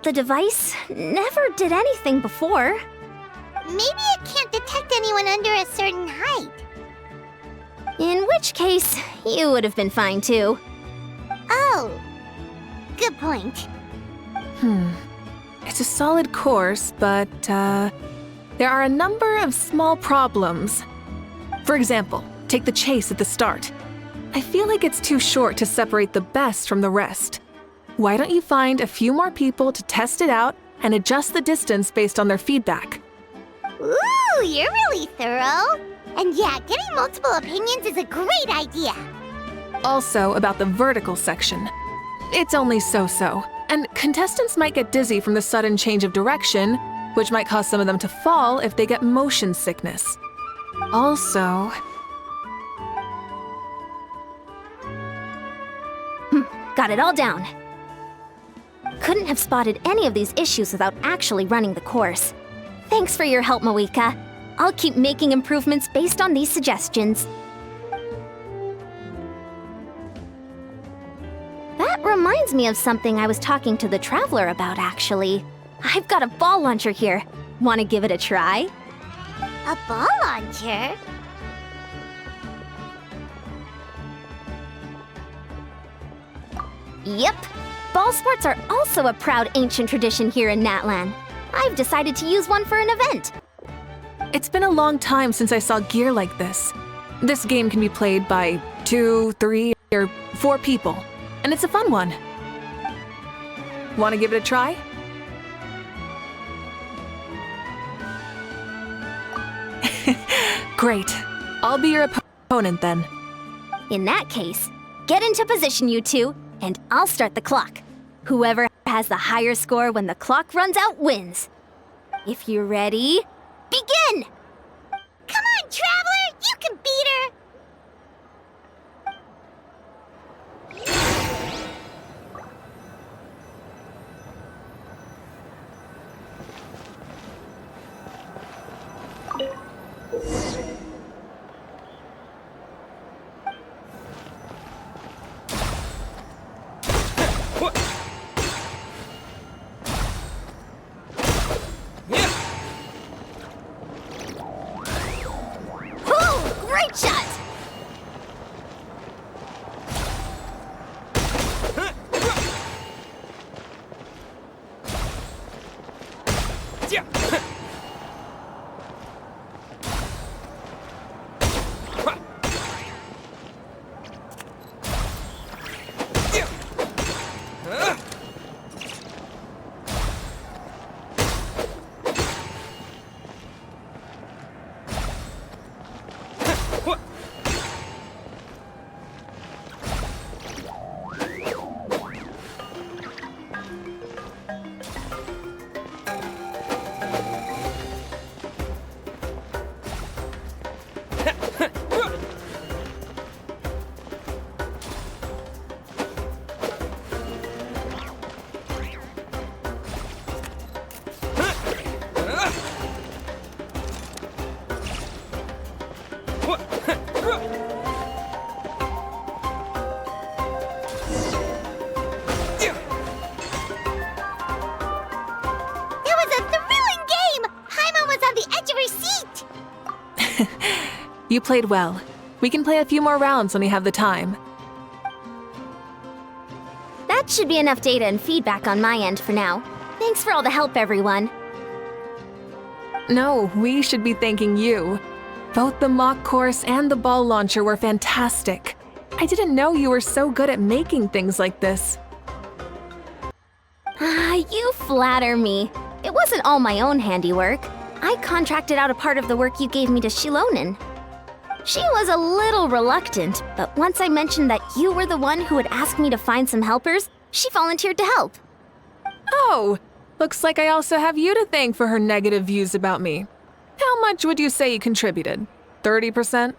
The device never did anything before. Maybe it can't detect anyone under a certain height. In which case, you would have been fine too. Oh, good point. It's a solid course, but there are a number of small problems. For example, take the chase at the start. I feel like it's too short to separate the best from the rest. Why don't you find a few more people to test it out and adjust the distance based on their feedback? Ooh, you're really thorough. And yeah, getting multiple opinions is a great idea. Also, about the vertical section. It's only so-so, and contestants might get dizzy from the sudden change of direction, which might cause some of them to fall if they get motion sickness. Also... Got it all down. Couldn't have spotted any of these issues without actually running the course. Thanks for your help, Mawika. I'll keep making improvements based on these suggestions. That reminds me of something I was talking to the Traveler about, actually. I've got a ball launcher here. Want to give it a try? A ball launcher? Yep. Ball sports are also a proud ancient tradition here in Natlan. I've decided to use one for an event. It's been a long time since I saw gear like this. This game can be played by 2, 3, or 4 people, and it's a fun one. Want to give it a try? Great. I'll be your opponent then. In that case, get into position, you two, and I'll start the clock. Whoever has the higher score when the clock runs out wins. If you're ready, begin! Come on, Traveler! You can beat her! Ooh, great shot! You played well. We can play a few more rounds when we have the time. That should be enough data and feedback on my end for now. Thanks for all the help, everyone. No, we should be thanking you. Both the mock course and the ball launcher were fantastic. I didn't know you were so good at making things like this. You flatter me. It wasn't all my own handiwork. I contracted out a part of the work you gave me to Shilonen. She was a little reluctant, but once I mentioned that you were the one who had asked me to find some helpers, she volunteered to help. Oh, looks like I also have you to thank for her negative views about me. How much would you say you contributed? 30%?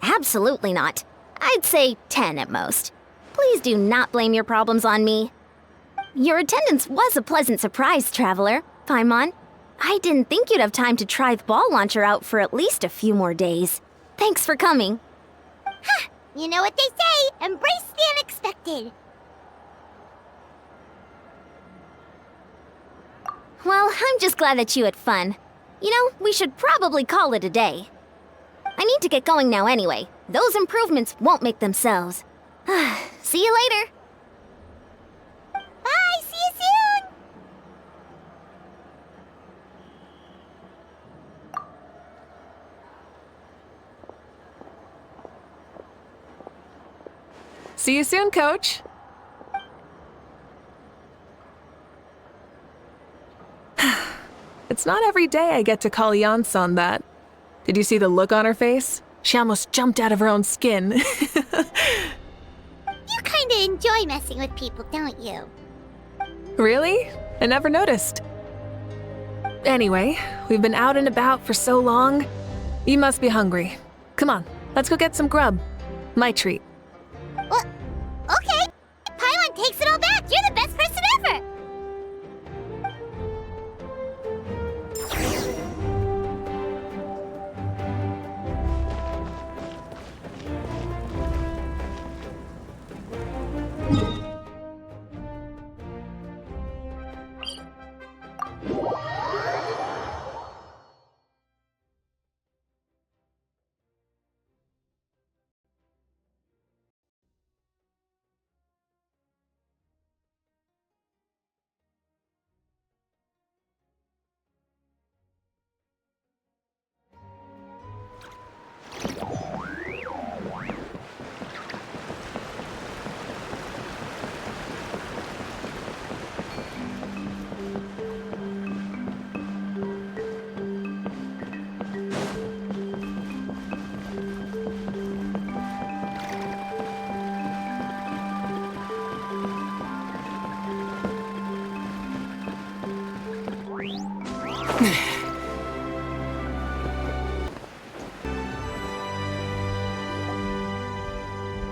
Absolutely not. I'd say 10 at most. Please do not blame your problems on me. Your attendance was a pleasant surprise, Traveler. Paimon, I didn't think you'd have time to try the ball launcher out for at least a few more days. Thanks for coming. Ha! You know what they say, embrace the unexpected. Well, I'm just glad that you had fun. You know, we should probably call it a day. I need to get going now anyway. Those improvements won't make themselves. See you later. Bye, see you soon! See you soon, Coach. It's not every day I get to call Yansan that. Did you see the look on her face? She almost jumped out of her own skin. You kinda enjoy messing with people, don't you? Really? I never noticed. Anyway, we've been out and about for so long. You must be hungry. Come on, let's go get some grub. My treat. Well, okay. Paimon takes it all back. You're the best person ever.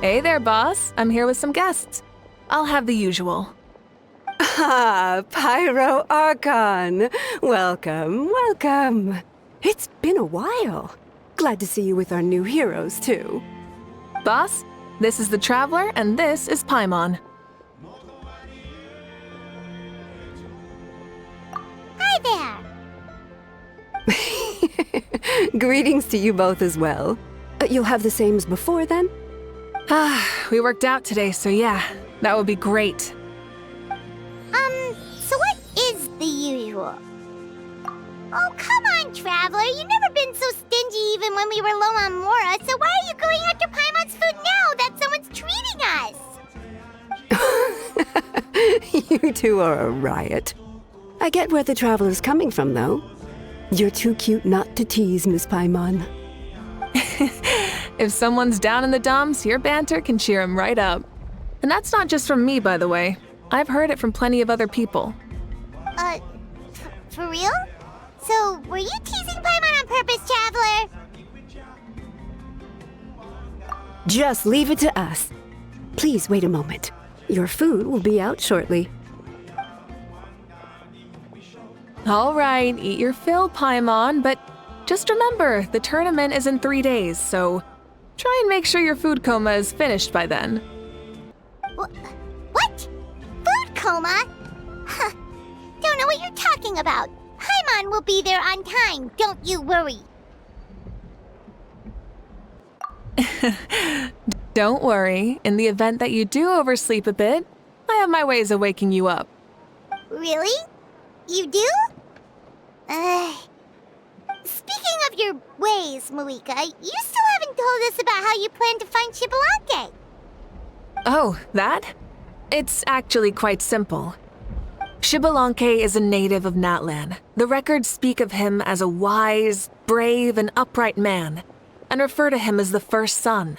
Hey there, boss. I'm here with some guests. I'll have the usual. Ah, Pyro Archon. Welcome, welcome. It's been a while. Glad to see you with our new heroes, too. Boss, this is the Traveler, and this is Paimon. Greetings to you both as well. You'll have the same as before then? We worked out today, so yeah, that would be great. So what is the usual? Oh, come on, Traveler. You've never been so stingy even when we were low on Mora, so why are you going after Paimon's food now that someone's treating us? You two are a riot. I get where the Traveler's coming from, though. You're too cute not to tease, Miss Paimon. If someone's down in the dumps, your banter can cheer him right up. And that's not just from me, by the way. I've heard it from plenty of other people. For real? So, were you teasing Paimon on purpose, Traveler? Just leave it to us. Please wait a moment. Your food will be out shortly. All right, eat your fill, Paimon, but just remember, the tournament is in 3 days, so try and make sure your food coma is finished by then. What? Food coma? Huh. Don't know what you're talking about. Paimon will be there on time, don't you worry. Don't worry, in the event that you do oversleep a bit, I have my ways of waking you up. Really? You do? Speaking of your ways, Moika, you still haven't told us about how you plan to find Xbalanque. Oh, that? It's actually quite simple. Xbalanque is a native of Natlan. The records speak of him as a wise, brave, and upright man, and refer to him as the first son.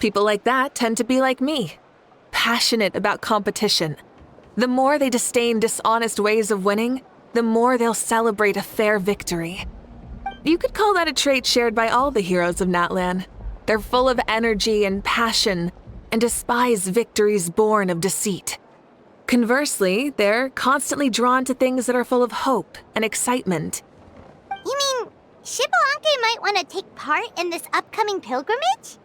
People like that tend to be like me, passionate about competition. The more they disdain dishonest ways of winning, the more they'll celebrate a fair victory. You could call that a trait shared by all the heroes of Natlan. They're full of energy and passion, and despise victories born of deceit. Conversely, they're constantly drawn to things that are full of hope and excitement. You mean Xbalanque might want to take part in this upcoming pilgrimage?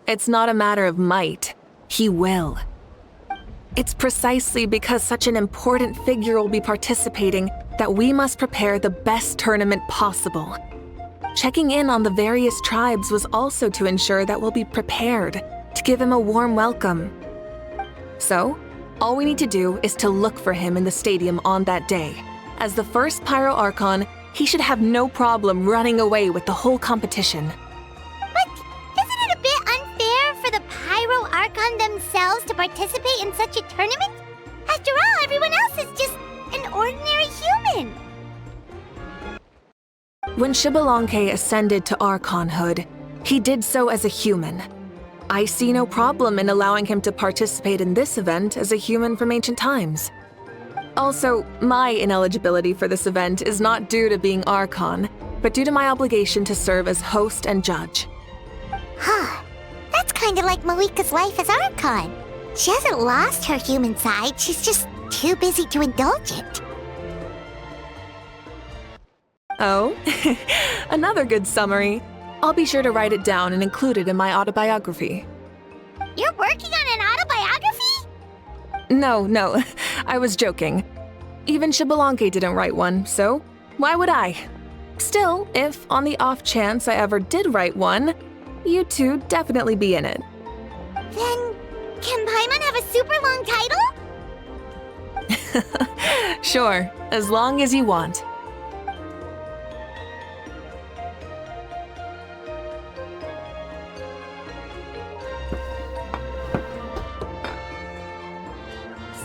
It's not a matter of might. He will. It's precisely because such an important figure will be participating that we must prepare the best tournament possible. Checking in on the various tribes was also to ensure that we'll be prepared to give him a warm welcome. So, all we need to do is to look for him in the stadium on that day. As the first Pyro Archon, he should have no problem running away with the whole competition. But isn't it a bit unfair for the Pyro Archon themselves to participate in such a tournament? After all, everyone else is just an ordinary human. When Xbalanque ascended to Archonhood, he did so as a human. I see no problem in allowing him to participate in this event as a human from ancient times. Also, my ineligibility for this event is not due to being Archon, but due to my obligation to serve as host and judge. Huh. That's kind of like Malika's life as Archon. She hasn't lost her human side, she's just too busy to indulge it. Oh, another good summary. I'll be sure to write it down and include it in my autobiography. You're working on an autobiography? No, I was joking. Even Xbalanque didn't write one, so why would I? Still, if on the off chance I ever did write one, you two definitely be in it. Then, can Paimon have a super long title? Sure, as long as you want.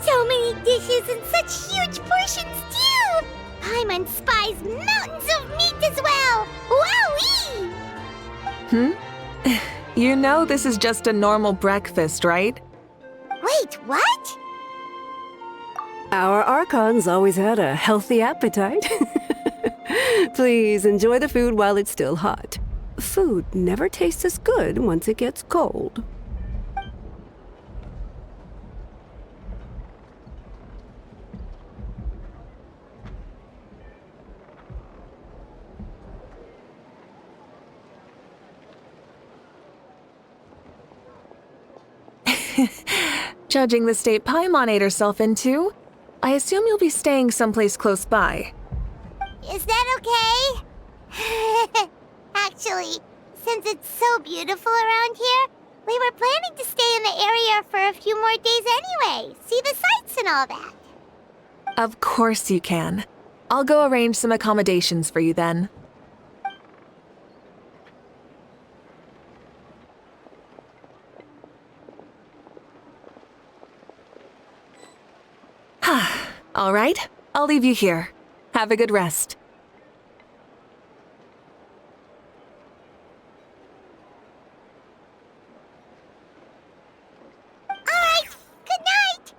So many dishes and such huge portions too! Paimon spies mountains of meat as well! Wowee! You know this is just a normal breakfast, right? Wait, what? Our Archons always had a healthy appetite. Please enjoy the food while it's still hot. Food never tastes as good once it gets cold. Judging the state Paimon ate herself into, I assume you'll be staying someplace close by. Is that okay? Actually, since it's so beautiful around here, we were planning to stay in the area for a few more days anyway. See the sights and all that. Of course you can. I'll go arrange some accommodations for you then. All right, I'll leave you here. Have a good rest. All right, good night.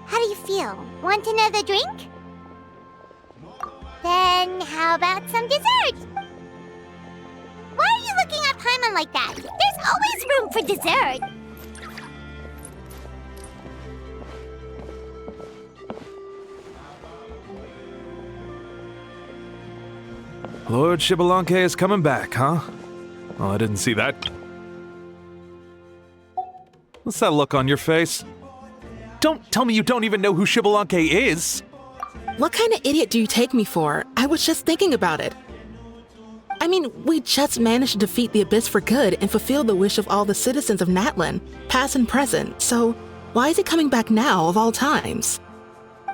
How do you feel? Want another drink? Then how about some dessert? Why are you looking at Paimon like that? There's always room for dessert. Lord Xbalanque is coming back, huh? Oh, I didn't see that. What's that look on your face? Don't tell me you don't even know who Xbalanque is! What kind of idiot do you take me for? I was just thinking about it. I mean, we just managed to defeat the Abyss for good and fulfill the wish of all the citizens of Natlan, past and present, so why is he coming back now of all times?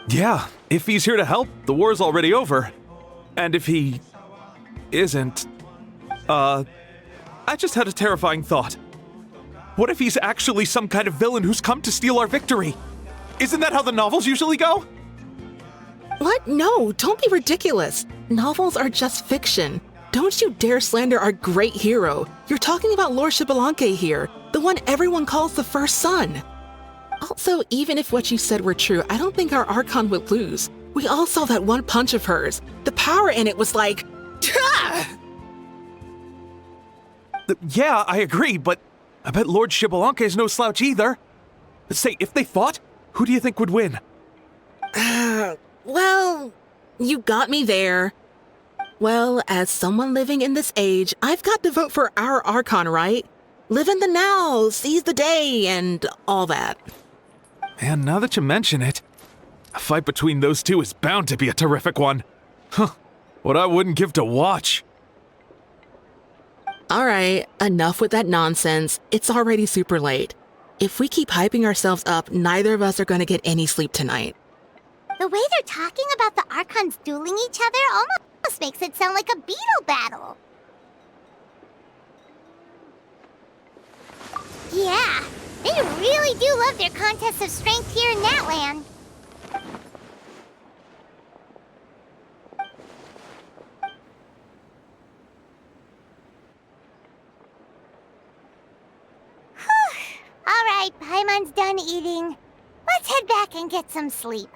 Yeah, if he's here to help, the war's already over. And if he isn't, I just had a terrifying thought. What if he's actually some kind of villain who's come to steal our victory? Isn't that how the novels usually go? What? No, don't be ridiculous. Novels are just fiction. Don't you dare slander our great hero. You're talking about Lord Xbalanque here, the one everyone calls the first son. Also, even if what you said were true, I don't think our Archon would lose. We all saw that one punch of hers. The power in it was like... Yeah, I agree, but I bet Lord Xbalanque is no slouch either. Say, if they fought, who do you think would win? Well, you got me there. Well, as someone living in this age, I've got to vote for our Archon, right? Live in the now, seize the day, and all that. Man, now that you mention it, a fight between those two is bound to be a terrific one. Huh, what I wouldn't give to watch. All right, enough with that nonsense. It's already super late. If we keep hyping ourselves up, neither of us are going to get any sleep tonight. The way they're talking about the Archons dueling each other almost makes it sound like a beetle battle. Yeah, they really do love their contests of strength here in Natlan. All right, Paimon's done eating. Let's head back and get some sleep.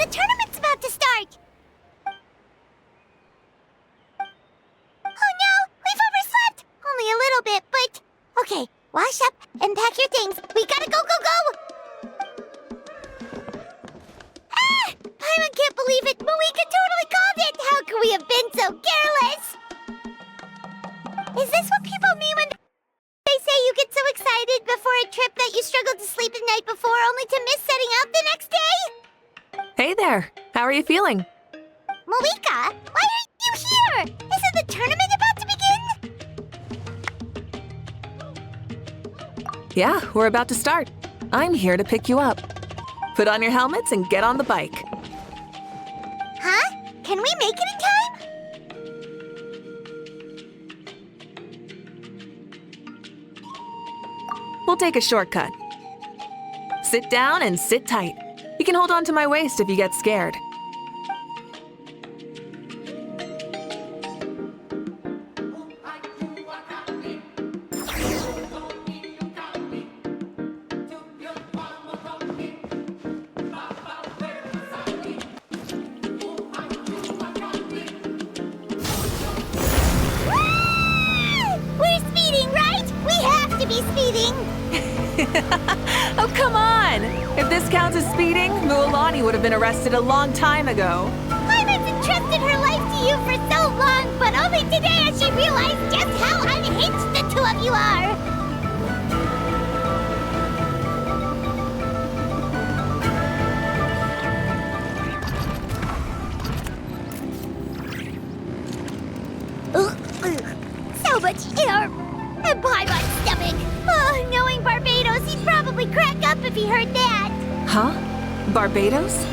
The tournament's about to start! Oh no! We've overslept! Only a little bit, but... Okay, wash up and pack your things. We gotta go, go, go! Ah! I can't believe it, but we could totally called it! How could we have been so careless? Is this what people mean when they say you get so excited before a trip that you struggled to sleep the night before only to miss setting out the next day? Hey there. How are you feeling? Malika, why are you here? Isn't the tournament about to begin? Yeah, we're about to start. I'm here to pick you up. Put on your helmets and get on the bike. Huh? Can we make it in time? We'll take a shortcut. Sit down and sit tight. You can hold on to my waist if you get scared. We're speeding, right? We have to be speeding! Oh, come on! If this counts as speeding, Mualani would have been arrested a long time ago. I've entrusted her life to you for so long, but only today has she realized just how unhinged the two of you are! So much air! And pie my stomach! Oh, knowing Barbados, he'd probably crack up if he heard that! Huh? Barbados?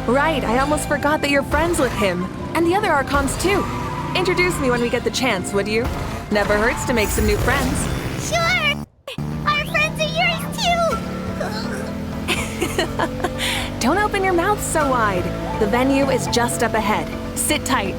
Right, I almost forgot that you're friends with him. And the other Archons too. Introduce me when we get the chance, would you? Never hurts to make some new friends. Sure! Our friends are yours too! Don't open your mouth so wide. The venue is just up ahead. Sit tight.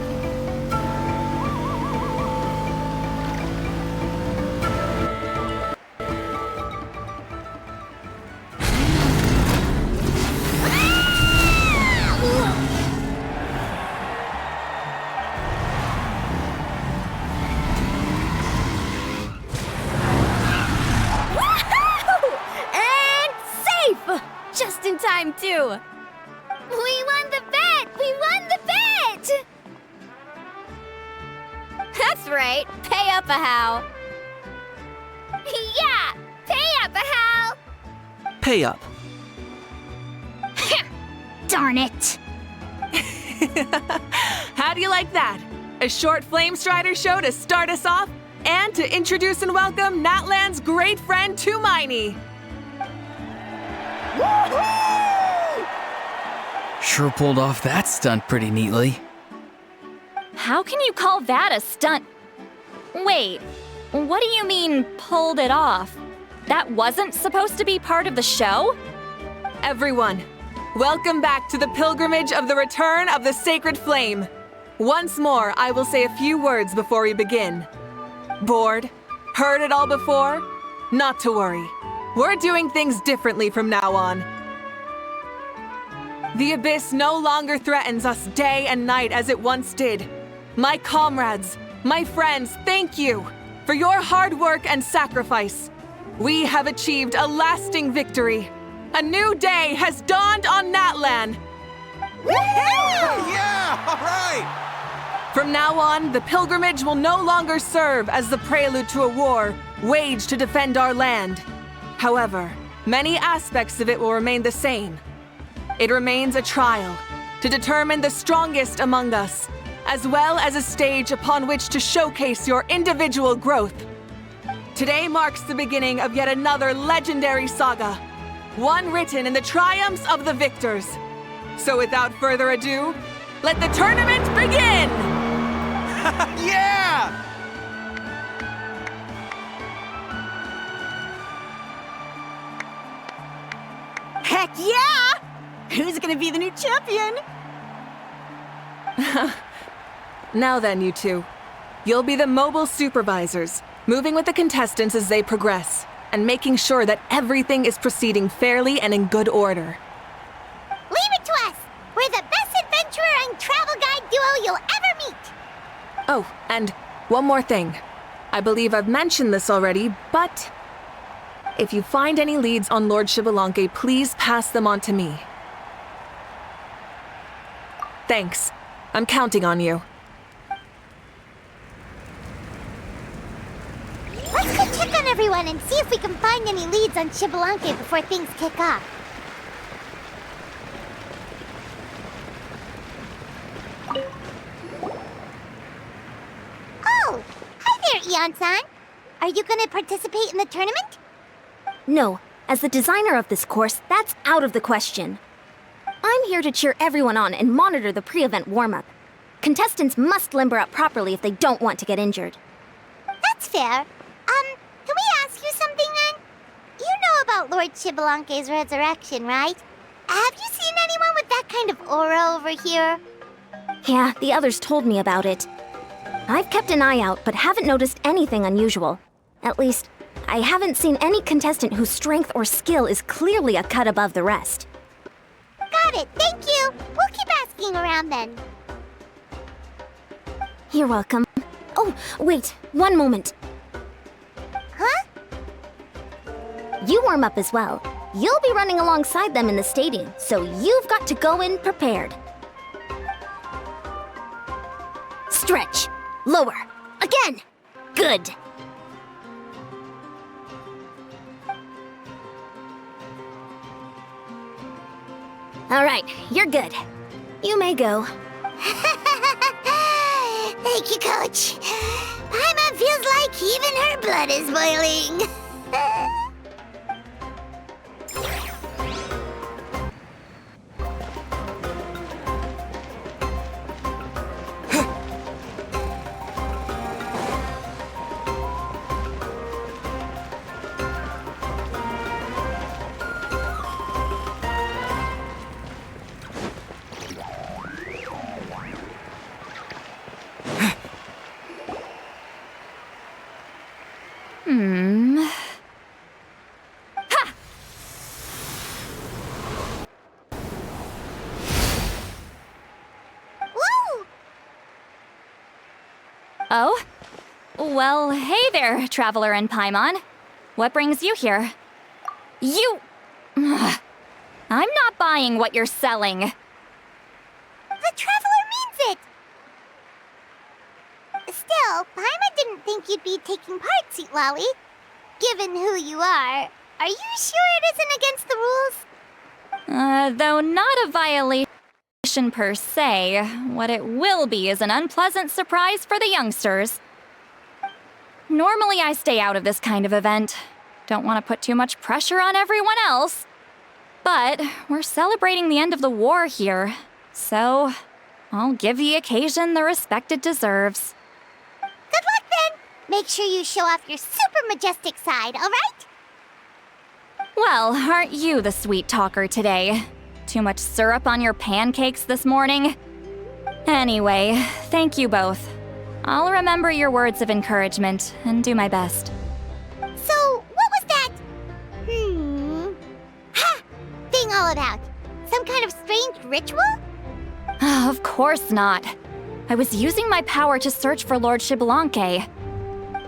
Just in time, too! We won the bet! We won the bet! That's right. Pay up a how. Yeah! Pay up, Hal! Pay up. Darn it! How do you like that? A short Flame Strider show to start us off, and to introduce and welcome Natlan's great friend Tumaini. Sure pulled off that stunt pretty neatly. How can you call that a stunt? Wait, what do you mean, pulled it off? That wasn't supposed to be part of the show? Everyone, welcome back to the pilgrimage of the return of the sacred flame. Once more, I will say a few words before we begin. Bored? Heard it all before? Not to worry. We're doing things differently from now on. The abyss no longer threatens us day and night as it once did. My comrades, my friends, thank you for your hard work and sacrifice. We have achieved a lasting victory. A new day has dawned on Natlan. Yeah! All right! From now on, the pilgrimage will no longer serve as the prelude to a war waged to defend our land. However, many aspects of it will remain the same. It remains a trial to determine the strongest among us, as well as a stage upon which to showcase your individual growth. Today marks the beginning of yet another legendary saga, one written in the triumphs of the victors. So without further ado, let the tournament begin! Yeah! Heck yeah! Who's gonna be the new champion? Now then, you two. You'll be the mobile supervisors, moving with the contestants as they progress, and making sure that everything is proceeding fairly and in good order. Leave it to us! you'll ever meet! Oh, and one more thing. I believe I've mentioned this already, but if you find any leads on Lord Xbalanque, please pass them on to me. Thanks. I'm counting on you. Let's go check on everyone and see if we can find any leads on Xbalanque before things kick off. Oh! Hi there, Eon-san! Are you gonna participate in the tournament? No, as the designer of this course, that's out of the question. I'm here to cheer everyone on and monitor the pre-event warm-up. Contestants must limber up properly if they don't want to get injured. That's fair. Can we ask you something then? You know about Lord Xbalanque's resurrection, right? Have you seen anyone with that kind of aura over here? Yeah, the others told me about it. I've kept an eye out, but haven't noticed anything unusual. At least, I haven't seen any contestant whose strength or skill is clearly a cut above the rest. Got it, thank you! We'll keep asking around then. You're welcome. Oh, wait, one moment. Huh? You warm up as well. You'll be running alongside them in the stadium, so you've got to go in prepared. Stretch. Lower. Again. Good. All right, you're good. You may go. Thank you, Coach. Paimon feels like even her blood is boiling. Oh? Well, hey there, Traveler and Paimon. What brings you here? You... I'm not buying what you're selling. The Traveler means it! Still, Paimon didn't think you'd be taking part, Sweet Lolly. Given who you are you sure it isn't against the rules? Though not a violation per se, what it will be is an unpleasant surprise for the youngsters. Normally I stay out of this kind of event. Don't want to put too much pressure on everyone else. But we're celebrating the end of the war here, so I'll give the occasion the respect it deserves. Good luck then! Make sure you show off your super majestic side, alright? Well, aren't you the sweet talker today? Too much syrup on your pancakes this morning? Anyway, thank you both. I'll remember your words of encouragement and do my best. So, what was that? Ha! Thing all about? Some kind of strange ritual? Of course not. I was using my power to search for Lord Xbalanque.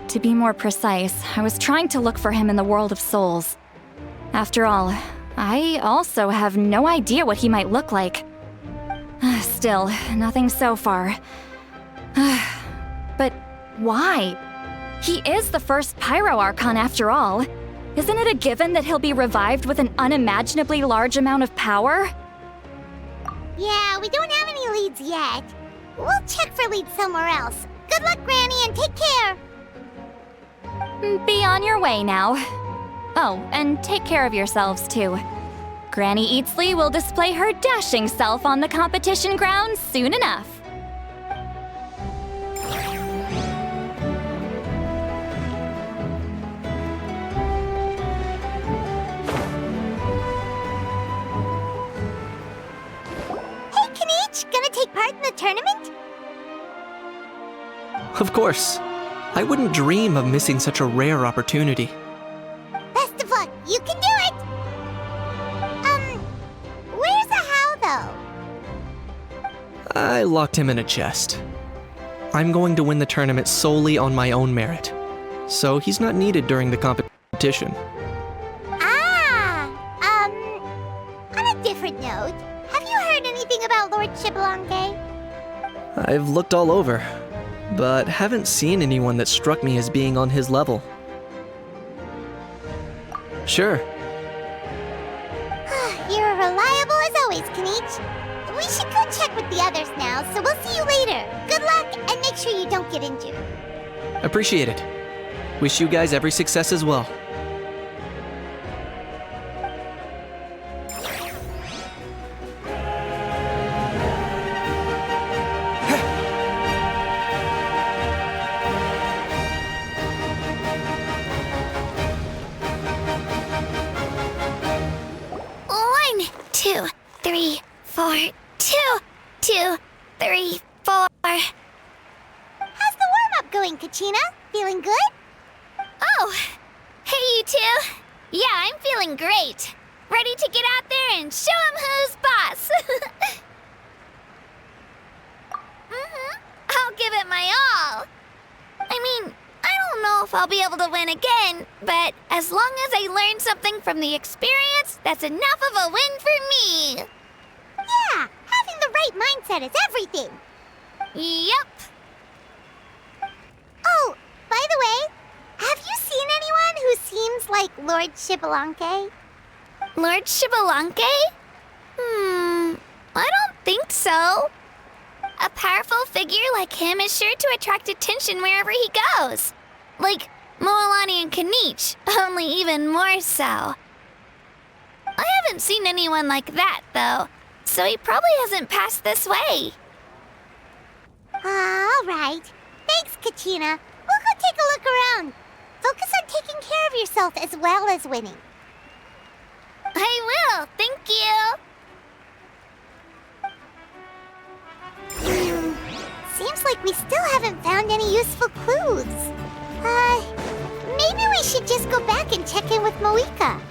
To be more precise, I was trying to look for him in the world of souls. After all, I also have no idea what he might look like. Still, nothing so far. But why? He is the first Pyro Archon after all. Isn't it a given that he'll be revived with an unimaginably large amount of power? Yeah, we don't have any leads yet. We'll check for leads somewhere else. Good luck, Granny, and take care! Be on your way now. Oh, and take care of yourselves too. Granny Eatsley will display her dashing self on the competition grounds soon enough. Hey, Kanich, gonna take part in the tournament? Of course. I wouldn't dream of missing such a rare opportunity. Best of luck, you can do it! Where's the how, though? I locked him in a chest. I'm going to win the tournament solely on my own merit, so he's not needed during the competition. On a different note, have you heard anything about Lord Xbalanque? I've looked all over, but haven't seen anyone that struck me as being on his level. Sure. You're reliable as always, Kanich. We should go check with the others now, so we'll see you later. Good luck, and make sure you don't get injured. Appreciate it. Wish you guys every success as well. Kachina, feeling good? Oh, hey you two. Yeah, I'm feeling great. Ready to get out there and show 'em who's boss. I'll give it my all. I mean, I don't know if I'll be able to win again, but as long as I learn something from the experience, that's enough of a win for me. Yeah, having the right mindset is everything. Yep. Oh, by the way, have you seen anyone who seems like Lord Xbalanque? Lord Xbalanque? I don't think so. A powerful figure like him is sure to attract attention wherever he goes. Like Moalani and Kanich, only even more so. I haven't seen anyone like that, though, so he probably hasn't passed this way. All right. Thanks, Kachina. We'll go take a look around. Focus on taking care of yourself as well as winning. I will, thank you. Seems like we still haven't found any useful clues. Maybe we should just go back and check in with Moika.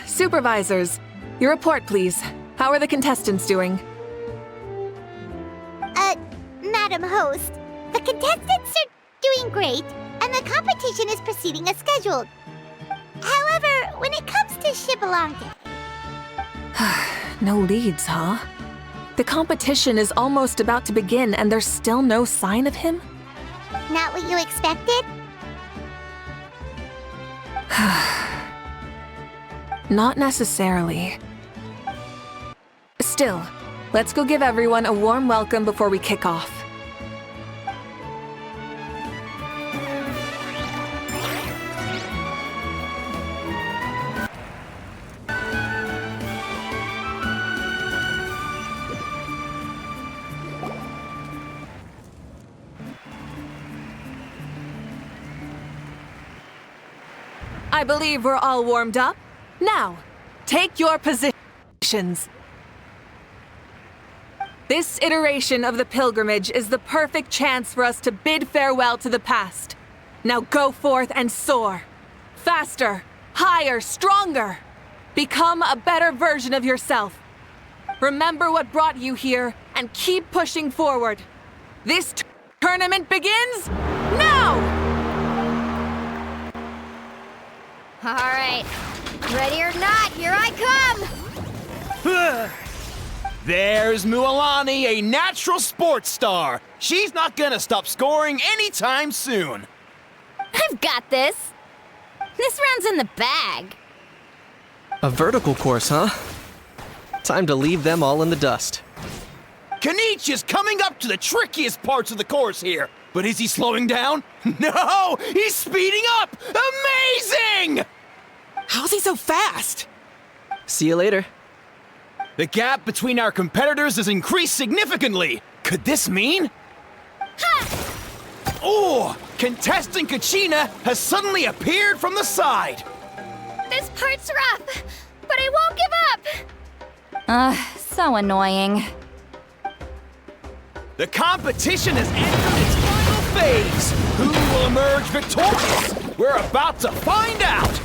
Supervisors, your report, please. How are the contestants doing? Madam Host, the contestants are doing great, and the competition is proceeding as scheduled. However, when it comes to Xbalanque... No leads, huh? The competition is almost about to begin, and there's still no sign of him? Not what you expected? Not necessarily. Still, let's go give everyone a warm welcome before we kick off. I believe we're all warmed up. Now, take your positions. This iteration of the pilgrimage is the perfect chance for us to bid farewell to the past. Now go forth and soar. Faster, higher, stronger. Become a better version of yourself. remember what brought you here and keep pushing forward. This tournament begins now! All right. Ready or not, here I come! There's Mualani, a natural sports star. She's not gonna stop scoring anytime soon. I've got this. This round's in the bag. A vertical course, huh? Time to leave them all in the dust. Kenichi is coming up to the trickiest parts of the course here. But is he slowing down? No! He's speeding up! Amazing! How's he so fast? See you later. The gap between our competitors has increased significantly. Could this mean? Oh! Contestant Kachina has suddenly appeared from the side. This part's rough, but I won't give up. So annoying. The competition has entered its final phase. Who will emerge victorious? We're about to find out.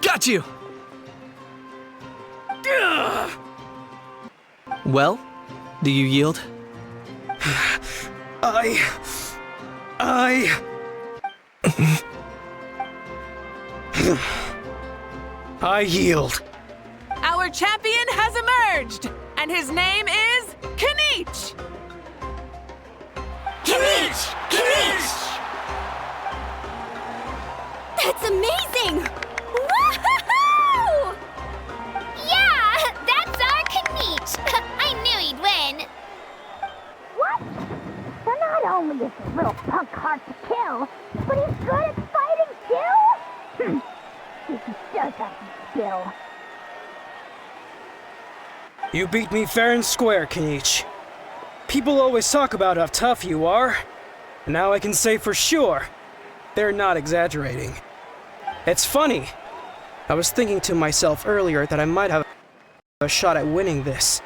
Got you! Well, do you yield? I yield. Our champion has emerged, and his name is Kenichi! That's amazing! Woohoo! Yeah, that's our Kenichi. I knew he'd win. What? So not only is this little punk hard to kill, but he's good at fighting too? This does have some skill. You beat me fair and square, Kenichi. People always talk about how tough you are, and now I can say for sure, they're not exaggerating. It's funny. I was thinking to myself earlier that I might have a shot at winning this.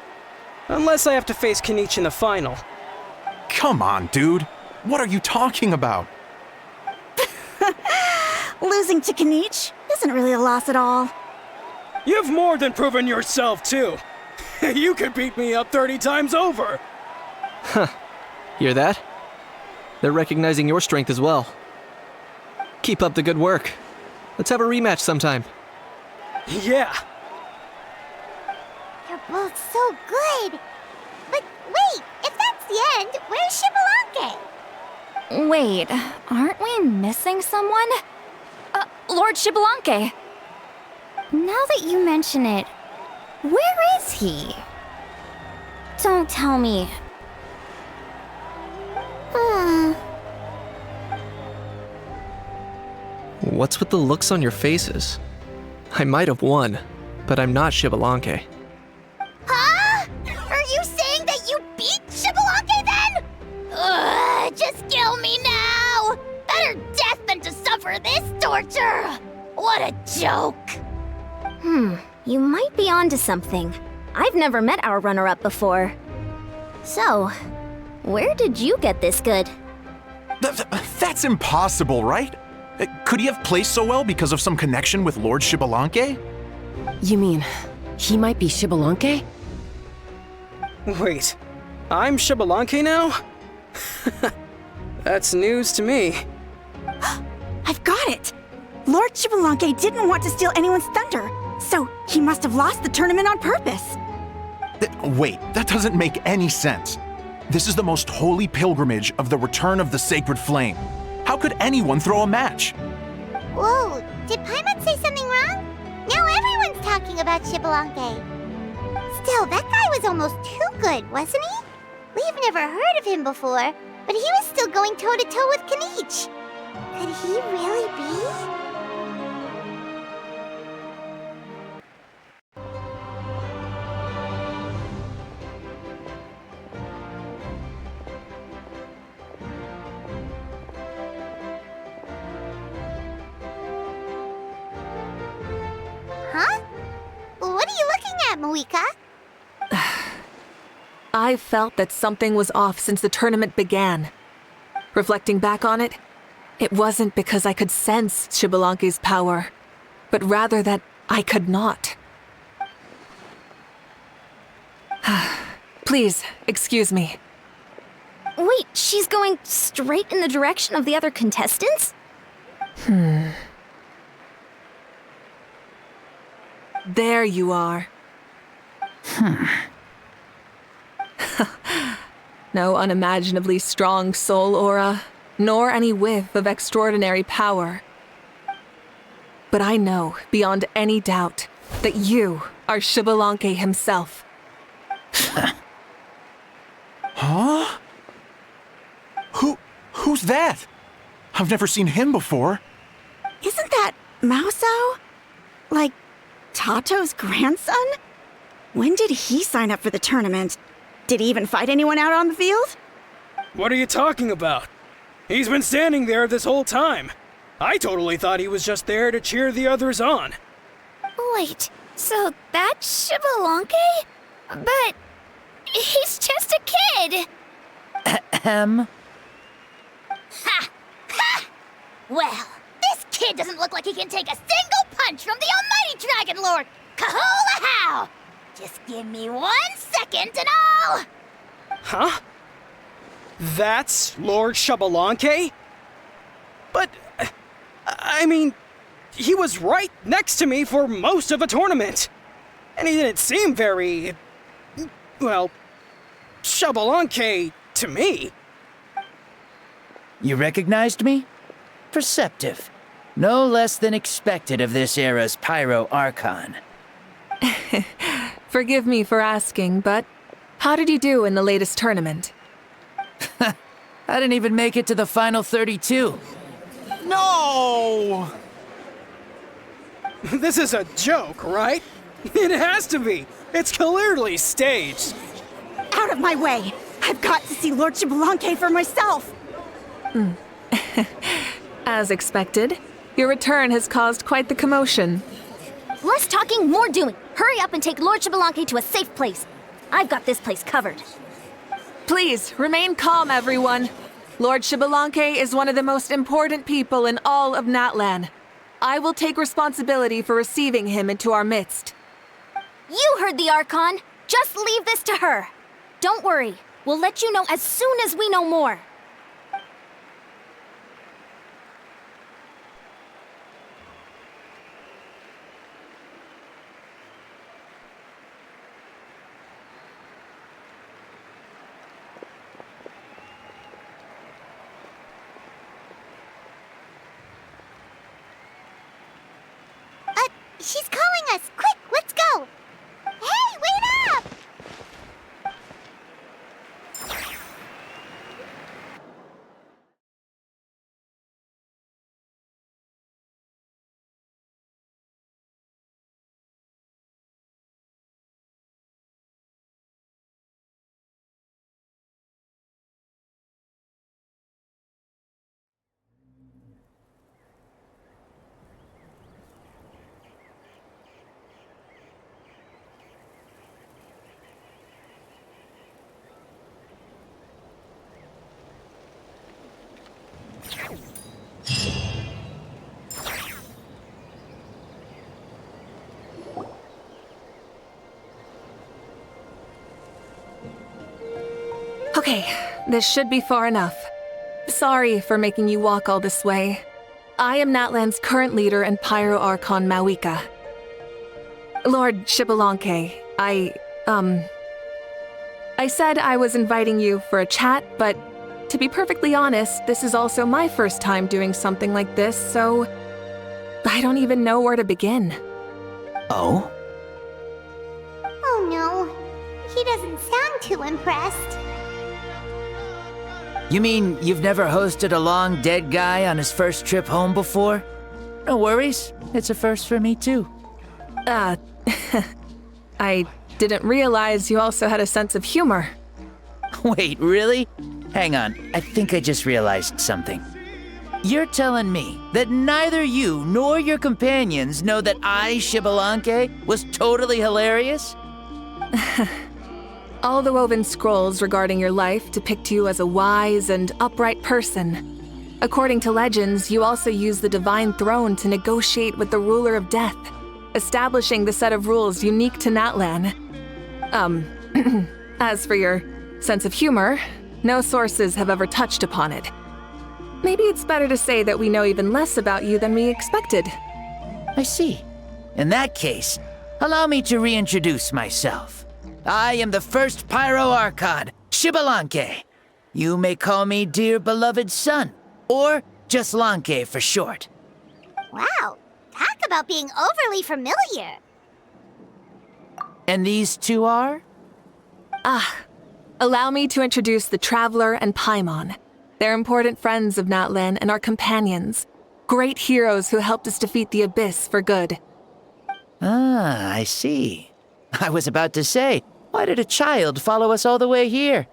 Unless I have to face Kenichi in the final. Come on, dude. What are you talking about? Losing to Kenichi isn't really a loss at all. You've more than proven yourself, too. You could beat me up 30 times over. Huh. Hear that? They're recognizing your strength as well. Keep up the good work. Let's have a rematch sometime. Yeah. You're both so good. But wait, if that's the end, where's Xbalanque? Wait, aren't we missing someone? Lord Xbalanque. Now that you mention it, where is he? Don't tell me. What's with the looks on your faces? I might have won, but I'm not Xbalanque. Huh? Are you saying that you beat Xbalanque then? Ugh, just kill me now! Better death than to suffer this torture! What a joke! You might be onto something. I've never met our runner-up before. So, where did you get this good? That's impossible, right? Could he have placed so well because of some connection with Lord Xbalanque? You mean, he might be Xbalanque? Wait, I'm Xbalanque now? That's news to me. I've got it! Lord Xbalanque didn't want to steal anyone's thunder, so he must have lost the tournament on purpose. Wait, that doesn't make any sense. This is the most holy pilgrimage of the return of the sacred flame. How could anyone throw a match? Whoa, did Paimon say something wrong? Now everyone's talking about Xbalanque. Still, that guy was almost too good, wasn't he? We've never heard of him before, but he was still going toe-to-toe with Kenichi. Could he really be? Huh? Maika? I felt that something was off since the tournament began. Reflecting back on it, it wasn't because I could sense Xbalanque's power, but rather that I could not. Please, excuse me. Wait, she's going straight in the direction of the other contestants? There you are. No unimaginably strong soul aura, nor any whiff of extraordinary power. But I know, beyond any doubt, that you are Xbalanque himself. Huh? Who's that? I've never seen him before. Isn't that Mauso? Like, Tato's grandson? When did he sign up for the tournament? Did he even fight anyone out on the field? What are you talking about? He's been standing there this whole time. I totally thought he was just there to cheer the others on. Wait, so that's Xbalanque? But he's just a kid. Ha! Ha! Well, this kid doesn't look like he can take a single punch from the almighty Dragon Lord! Kahula how! Just give me 1 second and I'll... Huh? That's Lord Xbalanque? But, I mean, he was right next to me for most of the tournament. And he didn't seem very... well, Xbalanque to me. You recognized me? Perceptive. No less than expected of this era's Pyro Archon. Forgive me for asking, but how did you do in the latest tournament? I didn't even make it to the final 32. No! This is a joke, right? It has to be. It's clearly staged. Out of my way! I've got to see Lord Xbalanque for myself! As expected, your return has caused quite the commotion. Less talking, more doing. Hurry up and take Lord Xbalanque to a safe place. I've got this place covered. Please, remain calm, everyone. Lord Xbalanque is one of the most important people in all of Natlan. I will take responsibility for receiving him into our midst. You heard the Archon. Just leave this to her. Don't worry. We'll let you know as soon as we know more. She's calling us! Quick, let's go! Hey, wait up! Okay, this should be far enough. Sorry for making you walk all this way. I am Natlan's current leader and Pyro Archon Mawika. Lord Xbalanque, I said I was inviting you for a chat, but to be perfectly honest, this is also my first time doing something like this, so I don't even know where to begin. Oh? Oh no, he doesn't sound too impressed. You mean you've never hosted a long dead guy on his first trip home before? No worries, it's a first for me too. I didn't realize you also had a sense of humor. Wait, really? Hang on, I think I just realized something. You're telling me that neither you nor your companions know that I, Xbalanque, was totally hilarious? All the woven scrolls regarding your life depict you as a wise and upright person. According to legends, you also use the Divine Throne to negotiate with the ruler of death, establishing the set of rules unique to Natlan. As for your sense of humor, no sources have ever touched upon it. Maybe it's better to say that we know even less about you than we expected. I see. In that case, allow me to reintroduce myself. I am the first Pyro Archon, Xbalanque. You may call me dear beloved son, or just Lanque for short. Wow, talk about being overly familiar. And these two are? Allow me to introduce the Traveler and Paimon. They're important friends of Natlan and our companions. Great heroes who helped us defeat the Abyss for good. Ah, I see. I was about to say, why did a child follow us all the way here?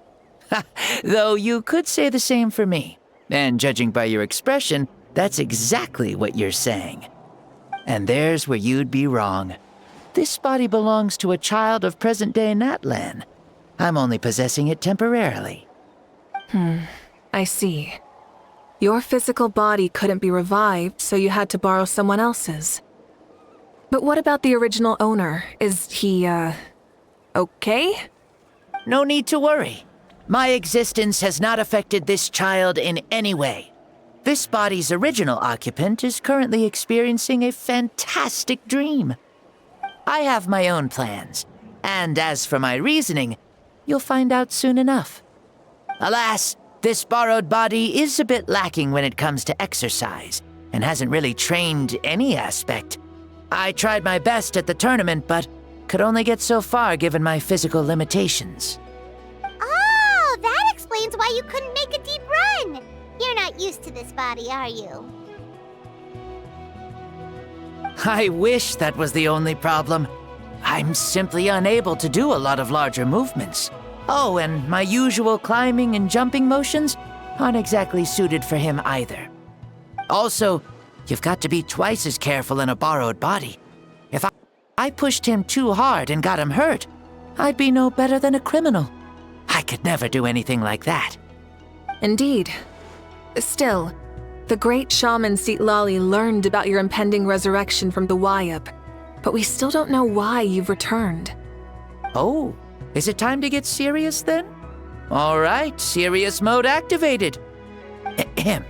Though you could say the same for me. And judging by your expression, that's exactly what you're saying. And there's where you'd be wrong. This body belongs to a child of present-day Natlan. I'm only possessing it temporarily. I see. Your physical body couldn't be revived, so you had to borrow someone else's. But what about the original owner? Is he, okay? No need to worry. My existence has not affected this child in any way. This body's original occupant is currently experiencing a fantastic dream. I have my own plans, and as for my reasoning, you'll find out soon enough. Alas, this borrowed body is a bit lacking when it comes to exercise, and hasn't really trained any aspect. I tried my best at the tournament, but could only get so far given my physical limitations. Oh, that explains why you couldn't make a deep run. You're not used to this body, are you? I wish that was the only problem. I'm simply unable to do a lot of larger movements. Oh, and my usual climbing and jumping motions aren't exactly suited for him either. Also, you've got to be twice as careful in a borrowed body. If I pushed him too hard and got him hurt, I'd be no better than a criminal. I could never do anything like that. Indeed. Still, the great shaman Lali learned about your impending resurrection from the Wayup, but we still don't know why you've returned. Oh, is it time to get serious then? All right, serious mode activated. Ahem.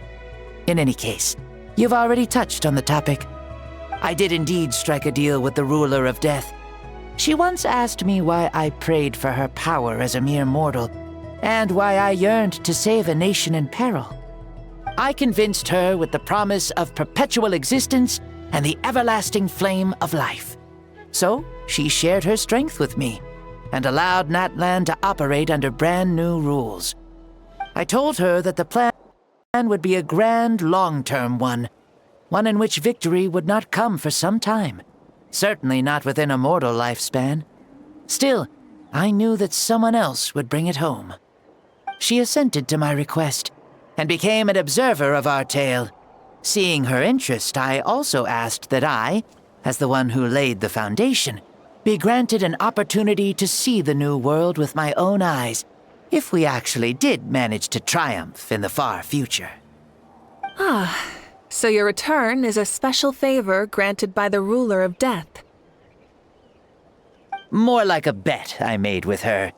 In any case, you've already touched on the topic. I did indeed strike a deal with the ruler of death. She once asked me why I prayed for her power as a mere mortal, and why I yearned to save a nation in peril. I convinced her with the promise of perpetual existence and the everlasting flame of life. So she shared her strength with me, and allowed Natlan to operate under brand new rules. I told her that the plan would be a grand long-term one in which victory would not come for some time, certainly not within a mortal lifespan. Still, I knew that someone else would bring it home. She assented to my request, and became an observer of our tale. Seeing her interest, I also asked that I, as the one who laid the foundation, be granted an opportunity to see the new world with my own eyes, if we actually did manage to triumph in the far future. So your return is a special favor granted by the ruler of death. More like a bet I made with her.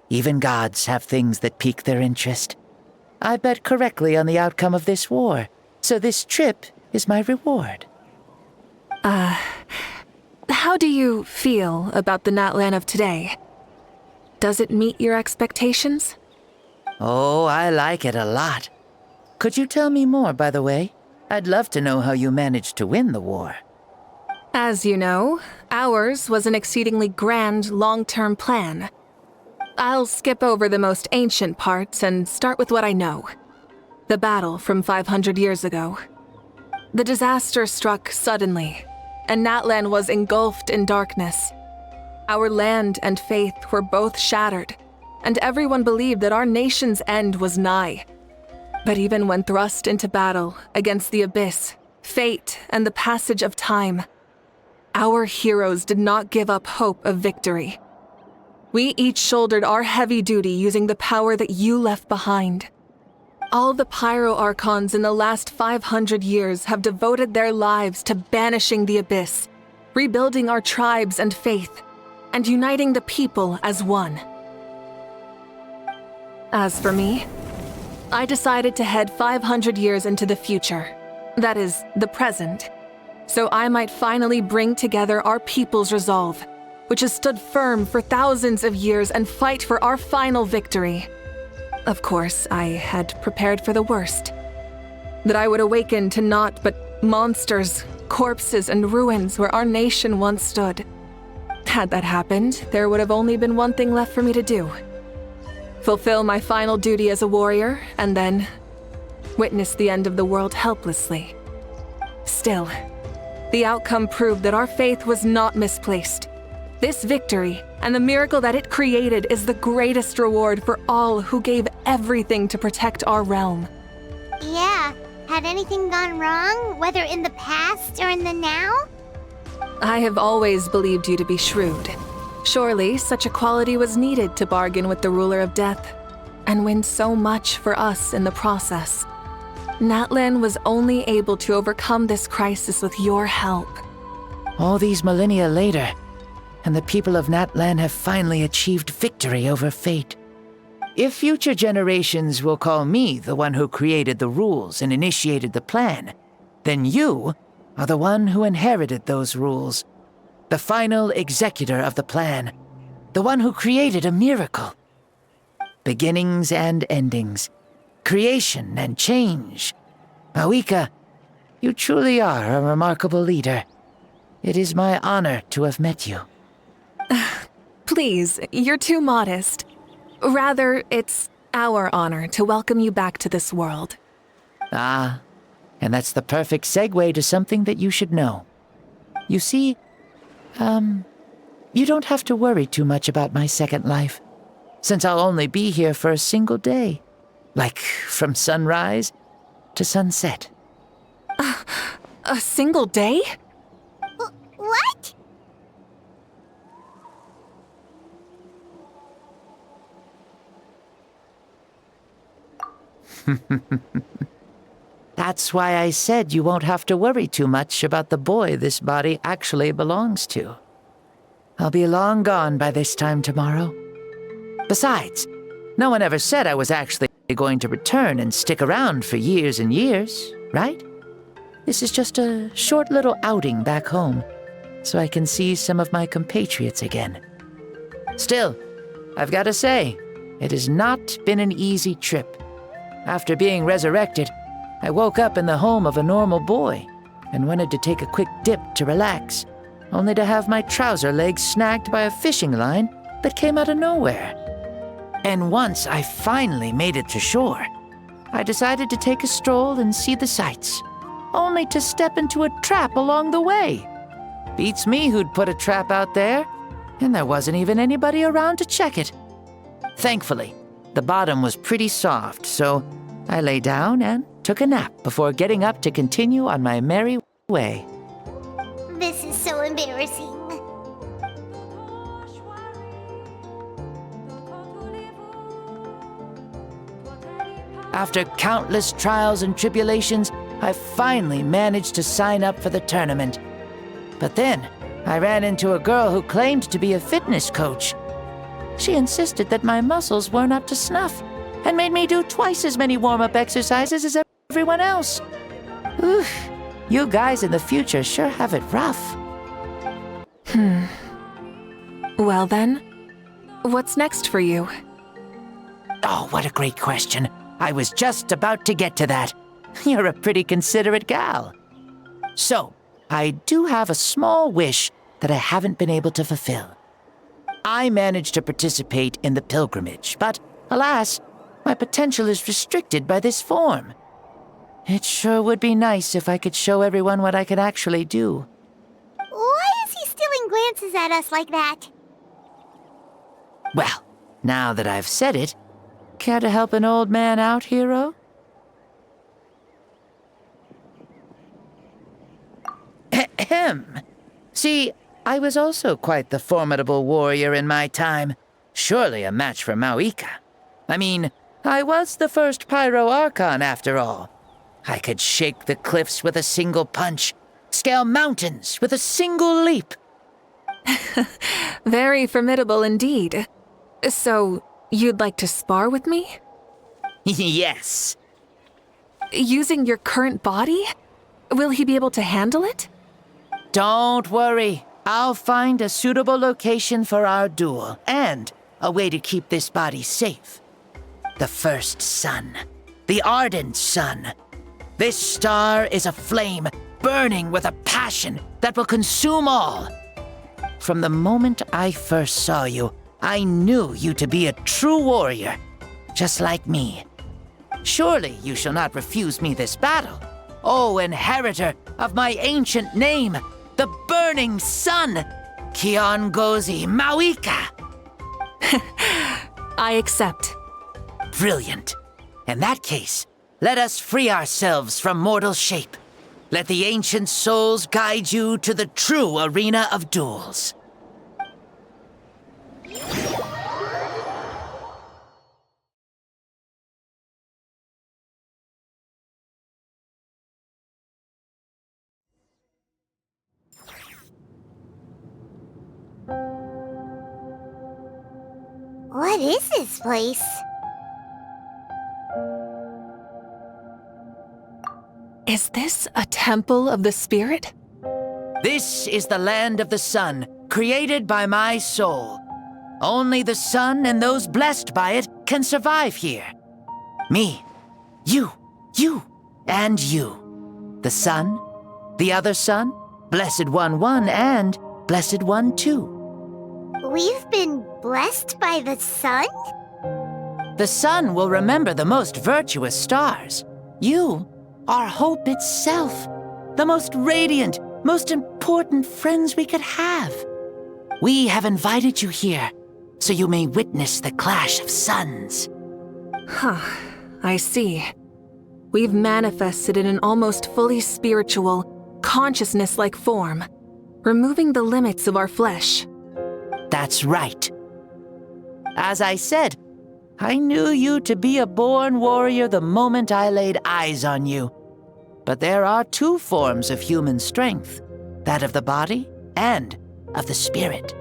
Even gods have things that pique their interest. I bet correctly on the outcome of this war, so this trip is my reward. How do you feel about the Natlan of today? Does it meet your expectations? Oh, I like it a lot. Could you tell me more, by the way? I'd love to know how you managed to win the war. As you know, ours was an exceedingly grand, long-term plan. I'll skip over the most ancient parts and start with what I know. The battle from 500 years ago. The disaster struck suddenly, and Natlan was engulfed in darkness. Our land and faith were both shattered, and everyone believed that our nation's end was nigh. But even when thrust into battle against the Abyss, fate, and the passage of time, our heroes did not give up hope of victory. We each shouldered our heavy duty using the power that you left behind. All the Pyro Archons in the last 500 years have devoted their lives to banishing the Abyss, rebuilding our tribes and faith, and uniting the people as one. As for me, I decided to head 500 years into the future, that is, the present, so I might finally bring together our people's resolve, which has stood firm for thousands of years, and fight for our final victory. Of course, I had prepared for the worst. That I would awaken to naught but monsters, corpses, and ruins where our nation once stood. Had that happened, there would have only been one thing left for me to do. Fulfill my final duty as a warrior, and then witness the end of the world helplessly. Still, the outcome proved that our faith was not misplaced. This victory, and the miracle that it created, is the greatest reward for all who gave everything to protect our realm. Yeah, had anything gone wrong, whether in the past or in the now? I have always believed you to be shrewd. Surely, such a quality was needed to bargain with the ruler of death, and win so much for us in the process. Natlin was only able to overcome this crisis with your help. All these millennia later, and the people of Natlan have finally achieved victory over fate. If future generations will call me the one who created the rules and initiated the plan, then you are the one who inherited those rules. The final executor of the plan. The one who created a miracle. Beginnings and endings. Creation and change. Awika, you truly are a remarkable leader. It is my honor to have met you. Please, you're too modest. Rather, it's our honor to welcome you back to this world. Ah, and that's the perfect segue to something that you should know. You see, you don't have to worry too much about my second life, since I'll only be here for a single day. Like, from sunrise to sunset. A single day? What? That's why I said you won't have to worry too much about the boy this body actually belongs to. I'll be long gone by this time tomorrow. Besides, no one ever said I was actually going to return and stick around for years and years, right? This is just a short little outing back home, so I can see some of my compatriots again. Still, I've got to say, it has not been an easy trip. After being resurrected, I woke up in the home of a normal boy and wanted to take a quick dip to relax, only to have my trouser legs snagged by a fishing line that came out of nowhere. And once I finally made it to shore, I decided to take a stroll and see the sights, only to step into a trap along the way. Beats me who'd put a trap out there, and there wasn't even anybody around to check it. Thankfully, the bottom was pretty soft, so I lay down and took a nap before getting up to continue on my merry way. This is so embarrassing. After countless trials and tribulations, I finally managed to sign up for the tournament. But then, I ran into a girl who claimed to be a fitness coach. She insisted that my muscles weren't up to snuff, and made me do twice as many warm-up exercises as everyone else. Oof, you guys in the future sure have it rough. Well then, what's next for you? Oh, what a great question. I was just about to get to that. You're a pretty considerate gal. So, I do have a small wish that I haven't been able to fulfill. I managed to participate in the pilgrimage, but alas, my potential is restricted by this form. It sure would be nice if I could show everyone what I could actually do. Why is he stealing glances at us like that? Well, now that I've said it, care to help an old man out, hero? Ahem. See, I was also quite the formidable warrior in my time, Surely a match for Maoika. I mean, I was the first Pyro Archon after all. I could shake the cliffs with a single punch, scale mountains with a single leap. Very formidable indeed. So, you'd like to spar with me? Yes. Using your current body? Will he be able to handle it? Don't worry. I'll find a suitable location for our duel, and a way to keep this body safe. The first sun. The ardent sun. This star is a flame, burning with a passion that will consume all. From the moment I first saw you, I knew you to be a true warrior, just like me. Surely you shall not refuse me this battle, O inheritor of my ancient name, the Burning Sun, Kiongozi Maoika. I accept. Brilliant. In that case, let us free ourselves from mortal shape. Let the ancient souls guide you to the true arena of duels. What is this place? Is this a temple of the spirit? This is the land of the sun, created by my soul. Only the sun and those blessed by it can survive here. Me, you, and you. The sun, the other sun, Blessed One 1, and Blessed One 2. We've been blessed by the sun? The sun will remember the most virtuous stars. You are hope itself, the most radiant, most important friends we could have. We have invited you here, so you may witness the clash of suns. Huh, I see. We've manifested in an almost fully spiritual, consciousness-like form, removing the limits of our flesh. That's right. As I said, I knew you to be a born warrior the moment I laid eyes on you. But there are two forms of human strength, that of the body and of the spirit.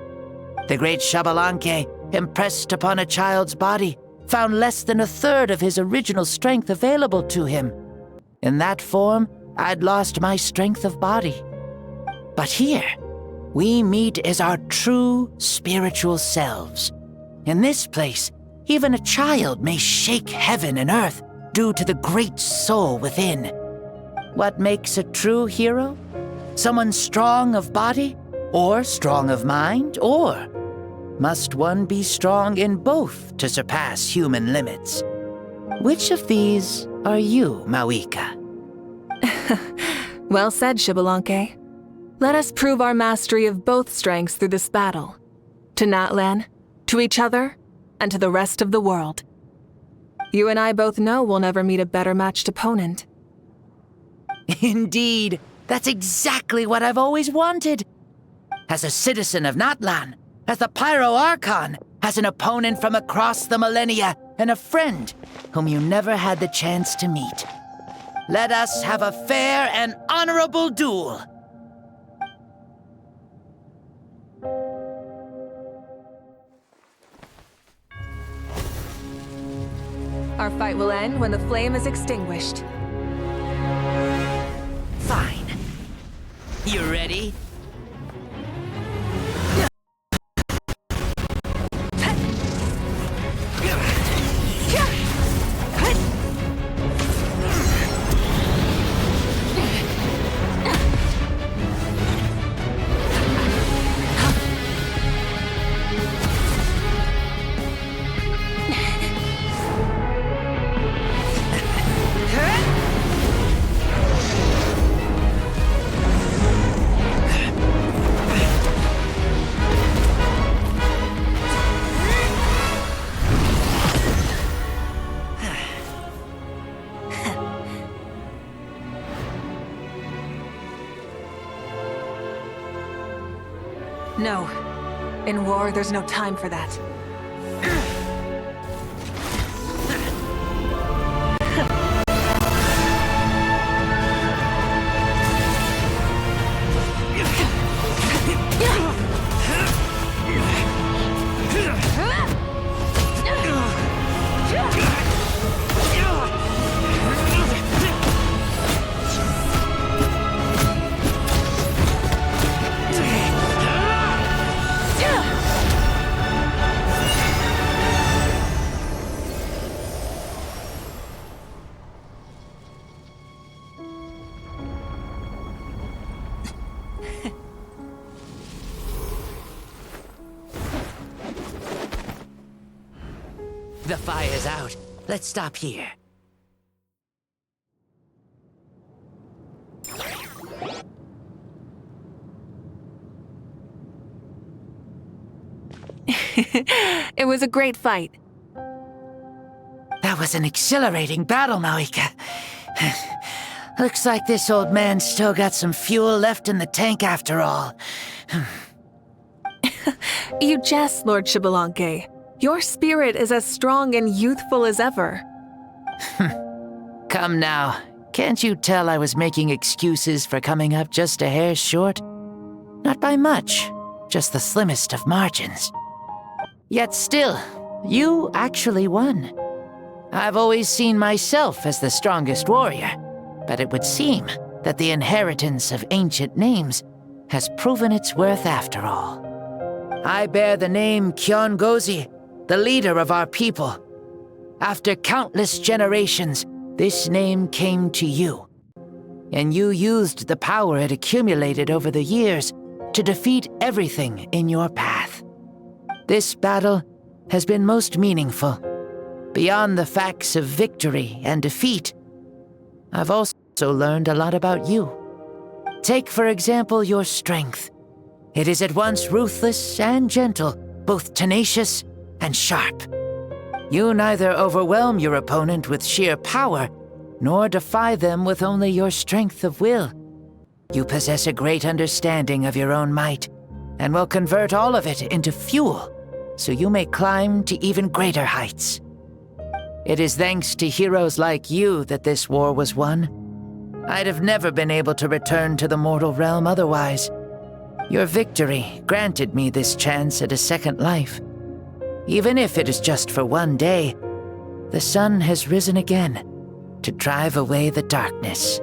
The great Xbalanque, impressed upon a child's body, found less than a third of his original strength available to him. In that form, I'd lost my strength of body. But here, we meet as our true spiritual selves. In this place, even a child may shake heaven and earth due to the great soul within. What makes a true hero? Someone strong of body, or strong of mind, or must one be strong in both to surpass human limits? Which of these are you, Maoika? Well said, Xbalanque. Let us prove our mastery of both strengths through this battle. To Natlan, to each other, and to the rest of the world. You and I both know we'll never meet a better matched opponent. Indeed, that's exactly what I've always wanted. As a citizen of Natlan, as the Pyro Archon, as an opponent from across the millennia, and a friend whom you never had the chance to meet. Let us have a fair and honorable duel. Our fight will end when the flame is extinguished. Fine. You ready? No. In war, there's no time for that. The fire's out. Let's stop here. It was a great fight. That was an exhilarating battle, Mawika. Looks like this old man's still got some fuel left in the tank after all. You jest, Lord Xbalanque. Your spirit is as strong and youthful as ever. Come now. Can't you tell I was making excuses for coming up just a hair short? Not by much, just the slimmest of margins. Yet still, you actually won. I've always seen myself as the strongest warrior, but it would seem that the inheritance of ancient names has proven its worth after all. I bear the name Kiongozi, the leader of our people. After countless generations, this name came to you, and you used the power it accumulated over the years to defeat everything in your path. This battle has been most meaningful. Beyond the facts of victory and defeat, I've also learned a lot about you. Take, for example, your strength. It is at once ruthless and gentle, both tenacious and sharp. You neither overwhelm your opponent with sheer power, nor defy them with only your strength of will. You possess a great understanding of your own might, and will convert all of it into fuel, so you may climb to even greater heights. It is thanks to heroes like you that this war was won. I'd have never been able to return to the mortal realm otherwise. Your victory granted me this chance at a second life. Even if it is just for one day, the sun has risen again to drive away the darkness.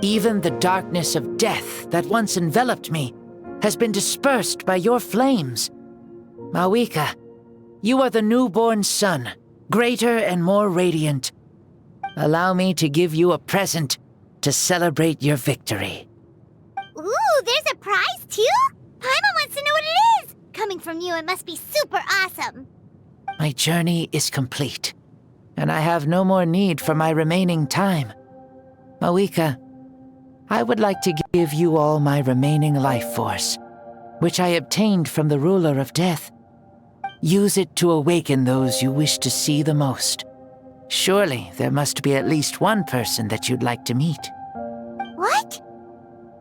Even the darkness of death that once enveloped me has been dispersed by your flames. Mawika, you are the newborn sun, greater and more radiant. Allow me to give you a present to celebrate your victory. Ooh, there's a prize too? Paimon wants to know what it is! Coming from you, it must be super awesome. My journey is complete, and I have no more need for my remaining time. Mawika, I would like to give you all my remaining life force, which I obtained from the ruler of death. Use it to awaken those you wish to see the most. Surely there must be at least one person that you'd like to meet. What?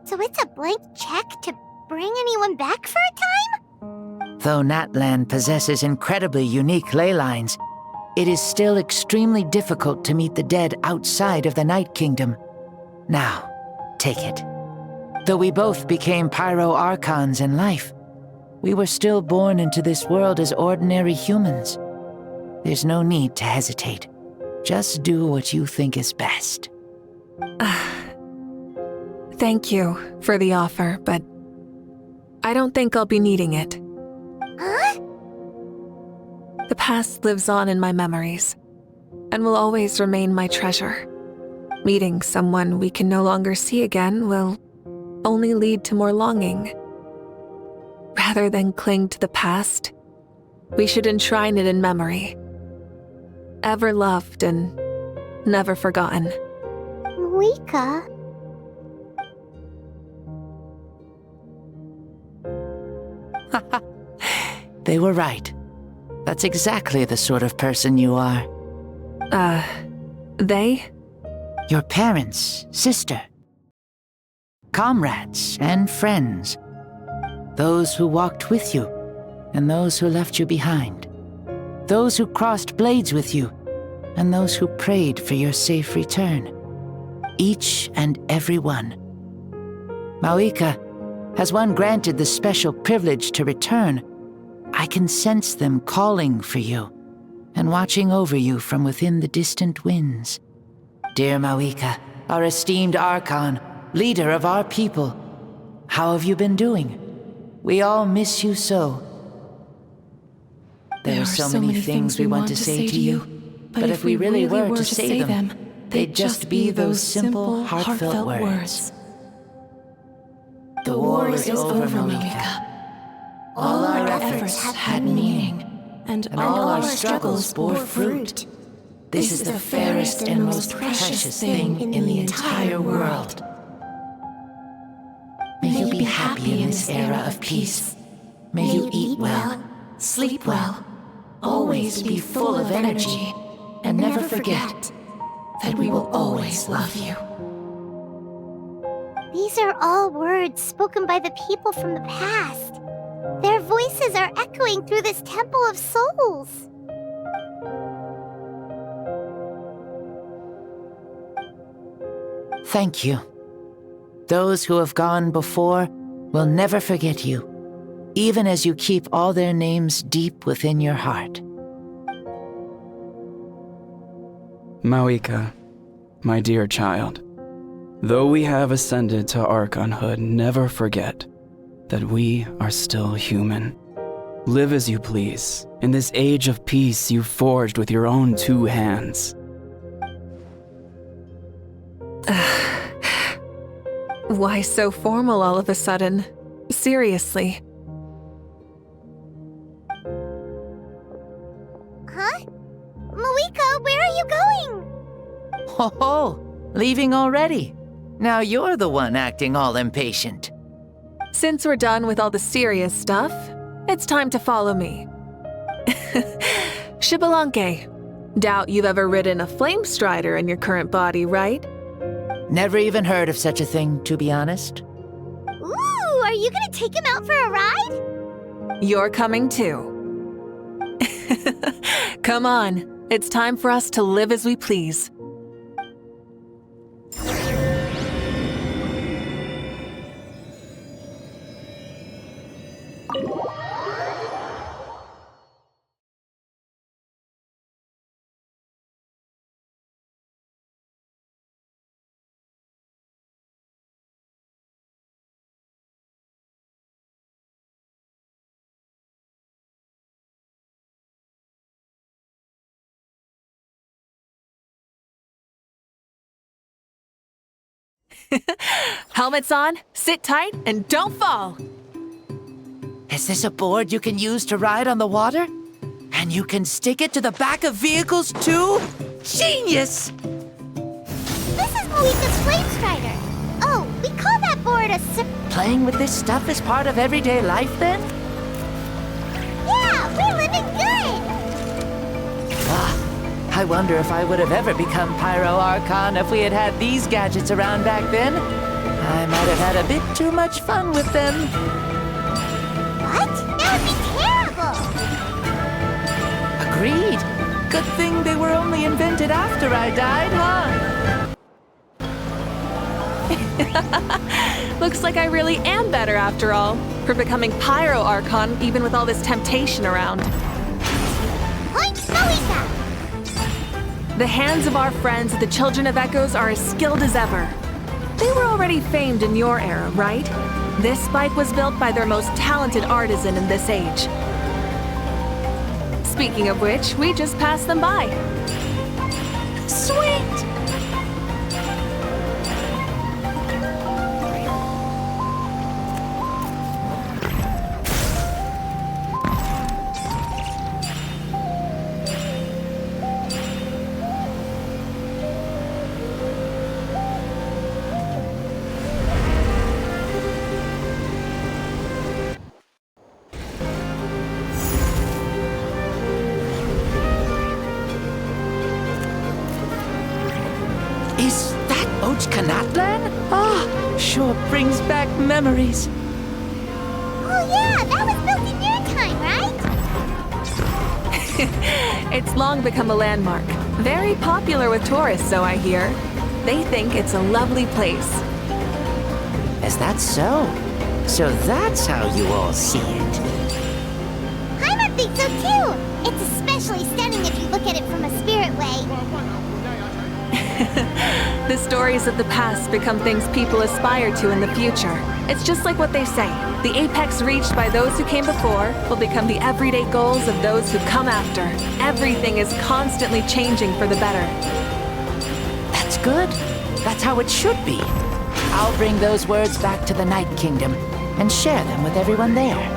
So it's a blank check to bring anyone back for a time? Though Natlan possesses incredibly unique ley lines, it is still extremely difficult to meet the dead outside of the Night Kingdom. Now, take it. Though we both became Pyro Archons in life, we were still born into this world as ordinary humans. There's no need to hesitate. Just do what you think is best. Thank you for the offer, but I don't think I'll be needing it. Huh? The past lives on in my memories, and will always remain my treasure. Meeting someone we can no longer see again will only lead to more longing. Rather than cling to the past, we should enshrine it in memory. Ever loved and never forgotten. Mawika. They were right. That's exactly the sort of person you are. They? Your parents, sister. Comrades and friends. Those who walked with you, and those who left you behind. Those who crossed blades with you, and those who prayed for your safe return. Each and every one. Mawika, has one granted the special privilege to return, I can sense them calling for you, and watching over you from within the distant winds. Dear Mawika, our esteemed Archon, leader of our people, how have you been doing? We all miss you so. There are so many things we want to say to you, but if we really were to say them, they'd just be those simple, heartfelt words. The war is over, Mawika. All our efforts had meaning, and all our struggles bore fruit. This is the fairest and most precious thing in the entire world. May you be happy in this era of peace. May you eat well, sleep well, always be full of energy, and never forget that we will always love you. These are all words spoken by the people from the past. Their voices are echoing through this Temple of Souls. Thank you. Those who have gone before will never forget you, even as you keep all their names deep within your heart. Mauika, my dear child, though we have ascended to Archonhood, never forget that we are still human. Live as you please, in this age of peace you forged with your own 2 hands. Why so formal all of a sudden? Seriously. Huh? Mauika, where are you going? Ho ho! Leaving already? Now you're the one acting all impatient. Since we're done with all the serious stuff, it's time to follow me. Xbalanque, doubt you've ever ridden a flame strider in your current body, right? Never even heard of such a thing, to be honest. Ooh, are you gonna take him out for a ride? You're coming too. Come on, it's time for us to live as we please. Helmets on, sit tight, and don't fall! Is this a board you can use to ride on the water? And you can stick it to the back of vehicles too? Genius! This is Mauika's Flame Strider. Oh, we call that board a Playing with this stuff is part of everyday life then? Yeah, we're living good! I wonder if I would have ever become Pyro Archon if we had had these gadgets around back then. I might have had a bit too much fun with them. What? That would be terrible! Agreed. Good thing they were only invented after I died, huh? Looks like I really am better after all, for becoming Pyro Archon even with all this temptation around. Point Mauika! The hands of our friends, the Children of Echoes, are as skilled as ever. They were already famed in your era, right? This bike was built by their most talented artisan in this age. Speaking of which, we just passed them by. Sweet! Natlin? Ah, sure brings back memories. Oh yeah, that was built in your time, right? It's long become a landmark. Very popular with tourists, so I hear. They think it's a lovely place. Is that so? So that's how you all see it. Paimon thinks so too! It's especially stunning if you look at it from a spirit way. The stories of the past become things people aspire to in the future. It's just like what they say. The apex reached by those who came before will become the everyday goals of those who come after. Everything is constantly changing for the better. That's good. That's how it should be. I'll bring those words back to the Night Kingdom and share them with everyone there.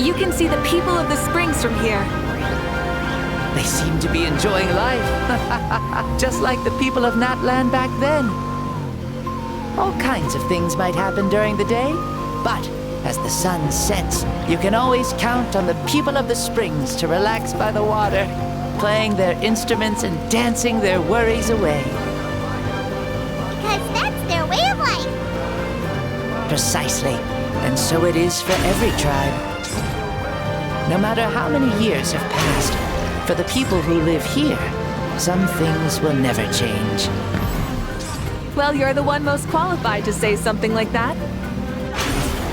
You can see the people of the springs from here. They seem to be enjoying life. Just like the people of Natlan back then. All kinds of things might happen during the day, but as the sun sets, you can always count on the people of the springs to relax by the water, playing their instruments and dancing their worries away. Because that's their way of life. Precisely. And so it is for every tribe. No matter how many years have passed, for the people who live here, some things will never change. Well, you're the one most qualified to say something like that.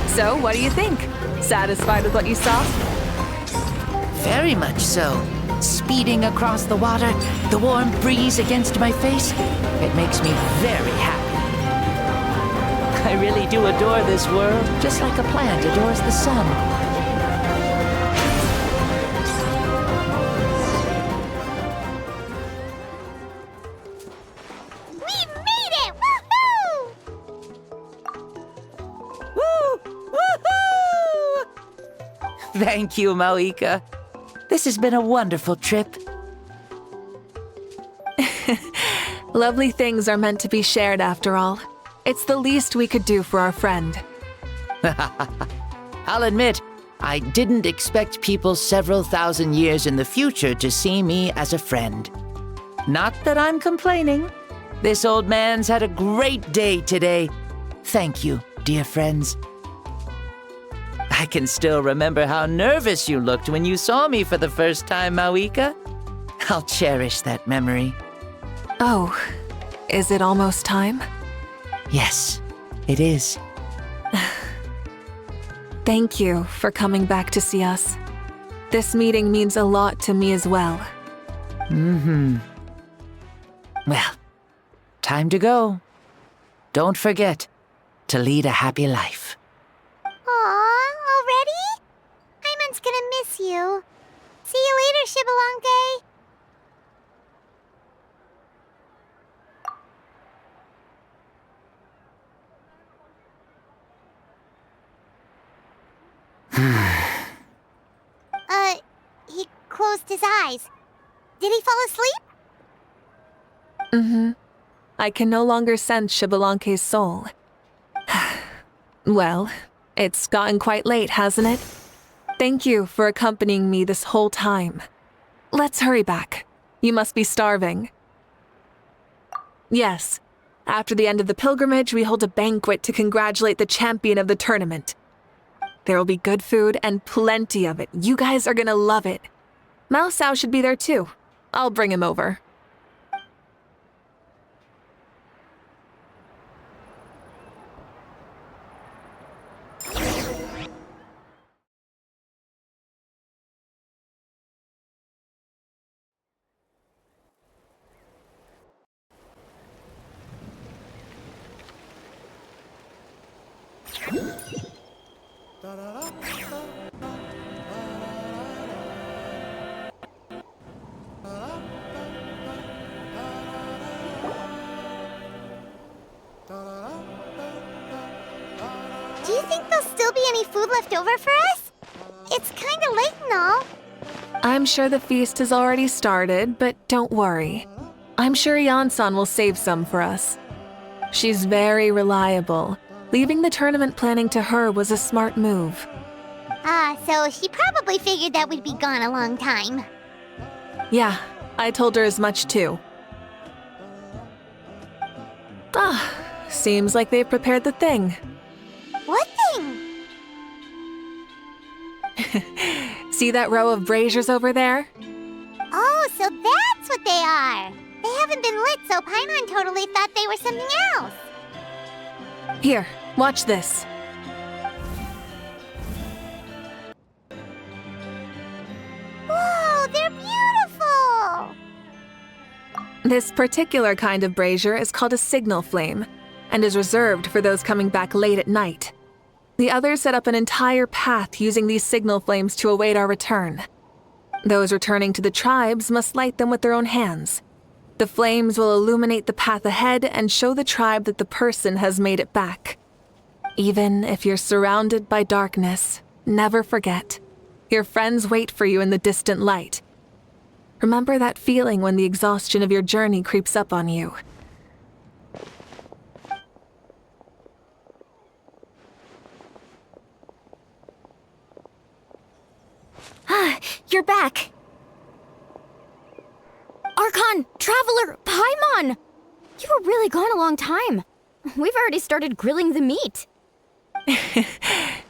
So, what do you think? Satisfied with what you saw? Very much so. Speeding across the water, the warm breeze against my face, it makes me very happy. I really do adore this world, just like a plant adores the sun. We made it! Woohoo! Woo! Woohoo! Thank you, Mauika. This has been a wonderful trip. Lovely things are meant to be shared after all. It's the least we could do for our friend. I'll admit, I didn't expect people several thousand years in the future to see me as a friend. Not that I'm complaining. This old man's had a great day today. Thank you, dear friends. I can still remember how nervous you looked when you saw me for the first time, Mauika. I'll cherish that memory. Oh, is it almost time? Yes, it is. Thank you for coming back to see us. This meeting means a lot to me as well. Mm-hmm. Well, time to go. Don't forget to lead a happy life. Aw, already? Paimon's gonna miss you. See you later, Shibalanke. He closed his eyes. Did he fall asleep? Mm-hmm. I can no longer sense Shibalanke's soul. Well, it's gotten quite late, hasn't it? Thank you for accompanying me this whole time. Let's hurry back. You must be starving. Yes. After the end of the pilgrimage, we hold a banquet to congratulate the champion of the tournament. There will be good food and plenty of it. You guys are gonna love it. Mao Sao should be there too. I'll bring him over. Do you think there'll still be any food left over for us? It's kinda late and all. I'm sure the feast has already started, but don't worry. I'm sure Yansan will save some for us. She's very reliable. Leaving the tournament planning to her was a smart move. So she probably figured that we'd be gone a long time. Yeah, I told her as much too. Seems like they've prepared the thing. What thing? See that row of braziers over there? Oh, so that's what they are. They haven't been lit, so Paimon totally thought they were something else. Here, watch this. Whoa, they're beautiful! This particular kind of brazier is called a signal flame, and is reserved for those coming back late at night. The others set up an entire path using these signal flames to await our return. Those returning to the tribes must light them with their own hands. The flames will illuminate the path ahead and show the tribe that the person has made it back. Even if you're surrounded by darkness, never forget, Your friends wait for you in the distant light. Remember that feeling when the exhaustion of your journey creeps up on you. You're back. Archon, Traveler, Paimon! You were really gone a long time. We've already started grilling the meat.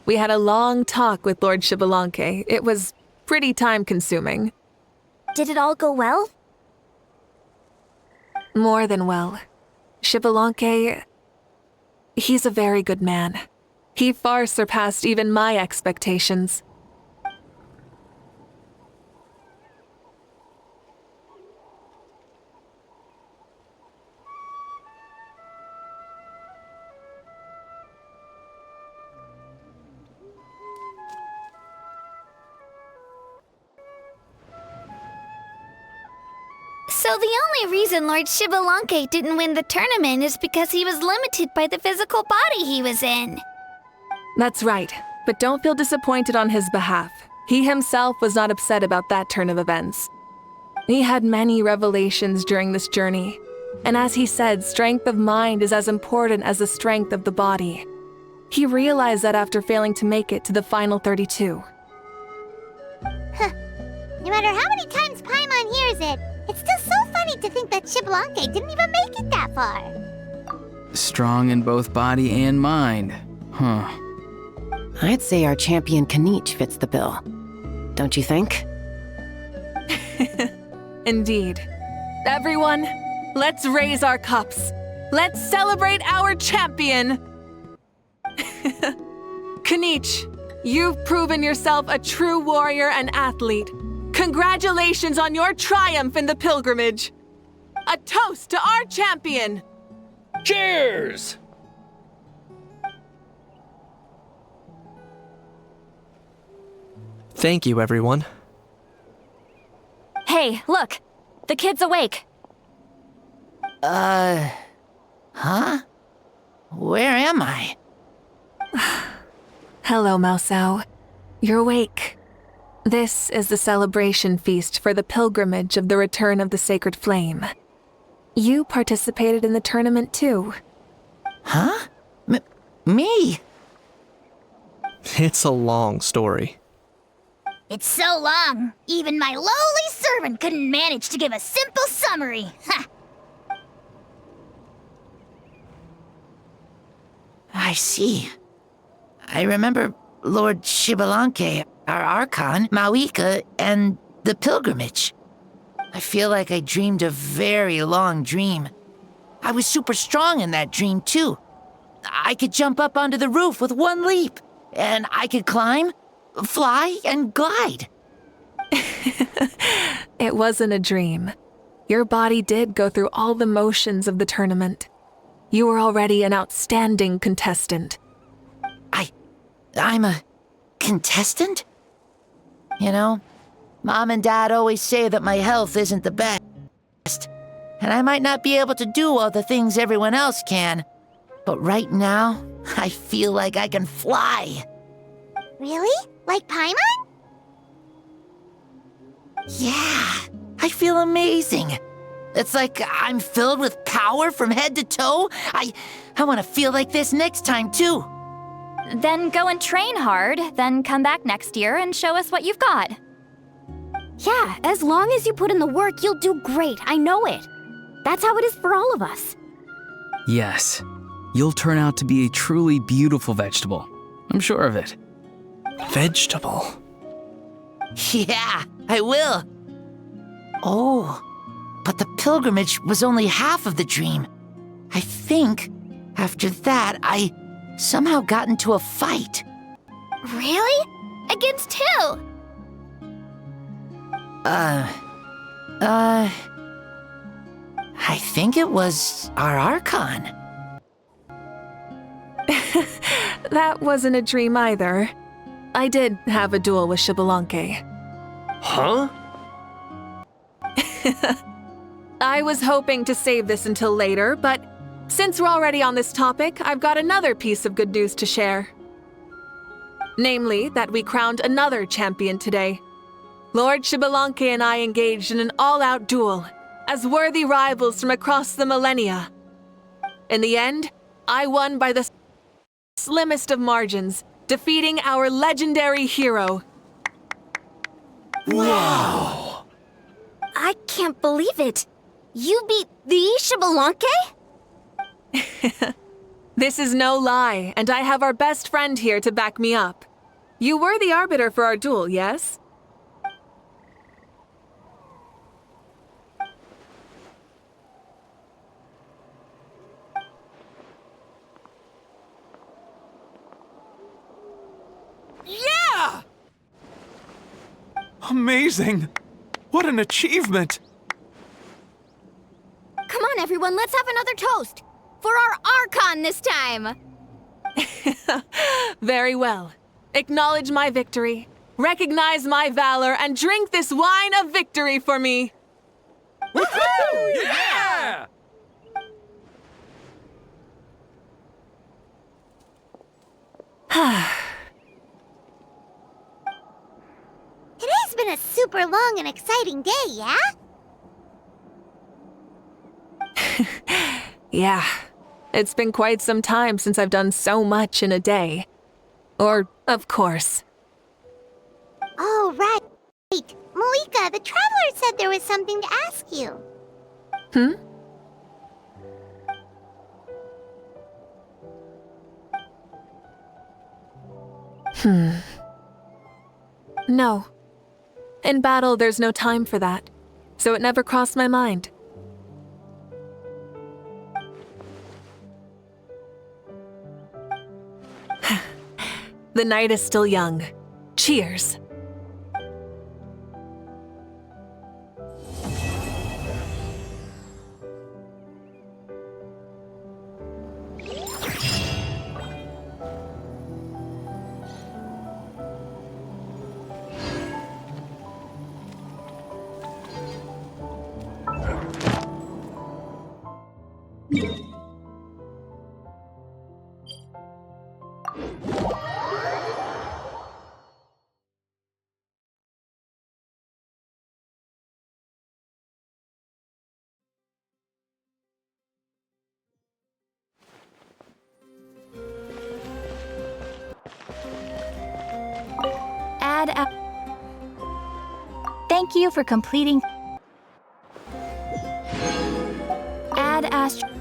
We had a long talk with Lord Xbalanque. It was pretty time-consuming. Did it all go well? More than well. Xbalanque, he's a very good man. He far surpassed even my expectations. So the only reason Lord Xbalanque didn't win the tournament is because he was limited by the physical body he was in. That's right, but don't feel disappointed on his behalf. He himself was not upset about that turn of events. He had many revelations during this journey, and as he said, strength of mind is as important as the strength of the body. He realized that after failing to make it to the final 32. No matter how many times Paimon hears it, it's still so funny to think that Xbalanque didn't even make it that far. Strong in both body and mind. Huh. I'd say our champion Kanich fits the bill. Don't you think? Indeed. Everyone, let's raise our cups. Let's celebrate our champion! Kanich, you've proven yourself a true warrior and athlete. Congratulations on your triumph in the pilgrimage! A toast to our champion! Cheers! Thank you, everyone. Hey, look! The kid's awake. Huh? Where am I? Hello, Maosao. You're awake. This is the celebration feast for the pilgrimage of the return of the Sacred Flame. You participated in the tournament too. Huh? Me? It's a long story. It's so long, even my lowly servant couldn't manage to give a simple summary. Ha! I see. I remember Lord Xbalanque, our Archon, Mawika, and the pilgrimage. I feel like I dreamed a very long dream. I was super strong in that dream, too. I could jump up onto the roof with one leap, and I could climb, fly, and glide. It wasn't a dream. Your body did go through all the motions of the tournament. You were already an outstanding contestant. I'm a contestant? You know, Mom and Dad always say that my health isn't the best, and I might not be able to do all the things everyone else can. But right now, I feel like I can fly. Really? Like Paimon? Yeah, I feel amazing. It's like I'm filled with power from head to toe. I want to feel like this next time, too. Then go and train hard, then come back next year and show us what you've got. Yeah, as long as you put in the work, you'll do great. I know it. That's how it is for all of us. Yes. You'll turn out to be a truly beautiful vegetable. I'm sure of it. Vegetable? Yeah, I will. Oh, but the pilgrimage was only half of the dream. I think after that, I somehow got into a fight. Really? Against who? I think it was our Archon. That wasn't a dream either. I did have a duel with Xbalanque. Huh? I was hoping to save this until later, but since we're already on this topic, I've got another piece of good news to share. Namely, that we crowned another champion today. Lord Xbalanque and I engaged in an all-out duel, as worthy rivals from across the millennia. In the end, I won by the slimmest of margins, defeating our legendary hero. Wow! I can't believe it. You beat the Xbalanque? This is no lie, and I have our best friend here to back me up. You were the arbiter for our duel, yes? Yeah! Amazing! What an achievement! Come on, everyone, let's have another toast. For our Archon this time! Very well. Acknowledge my victory, recognize my valor, and drink this wine of victory for me! Woohoo! Yeah! Today's been a super long and exciting day, yeah? Yeah, it's been quite some time since I've done so much in a day. Or, of course. Oh, right. Malika, the Traveler said there was something to ask you. No. In battle, there's no time for that, so it never crossed my mind. The night is still young. Cheers. Thank you for completing. Add Astro.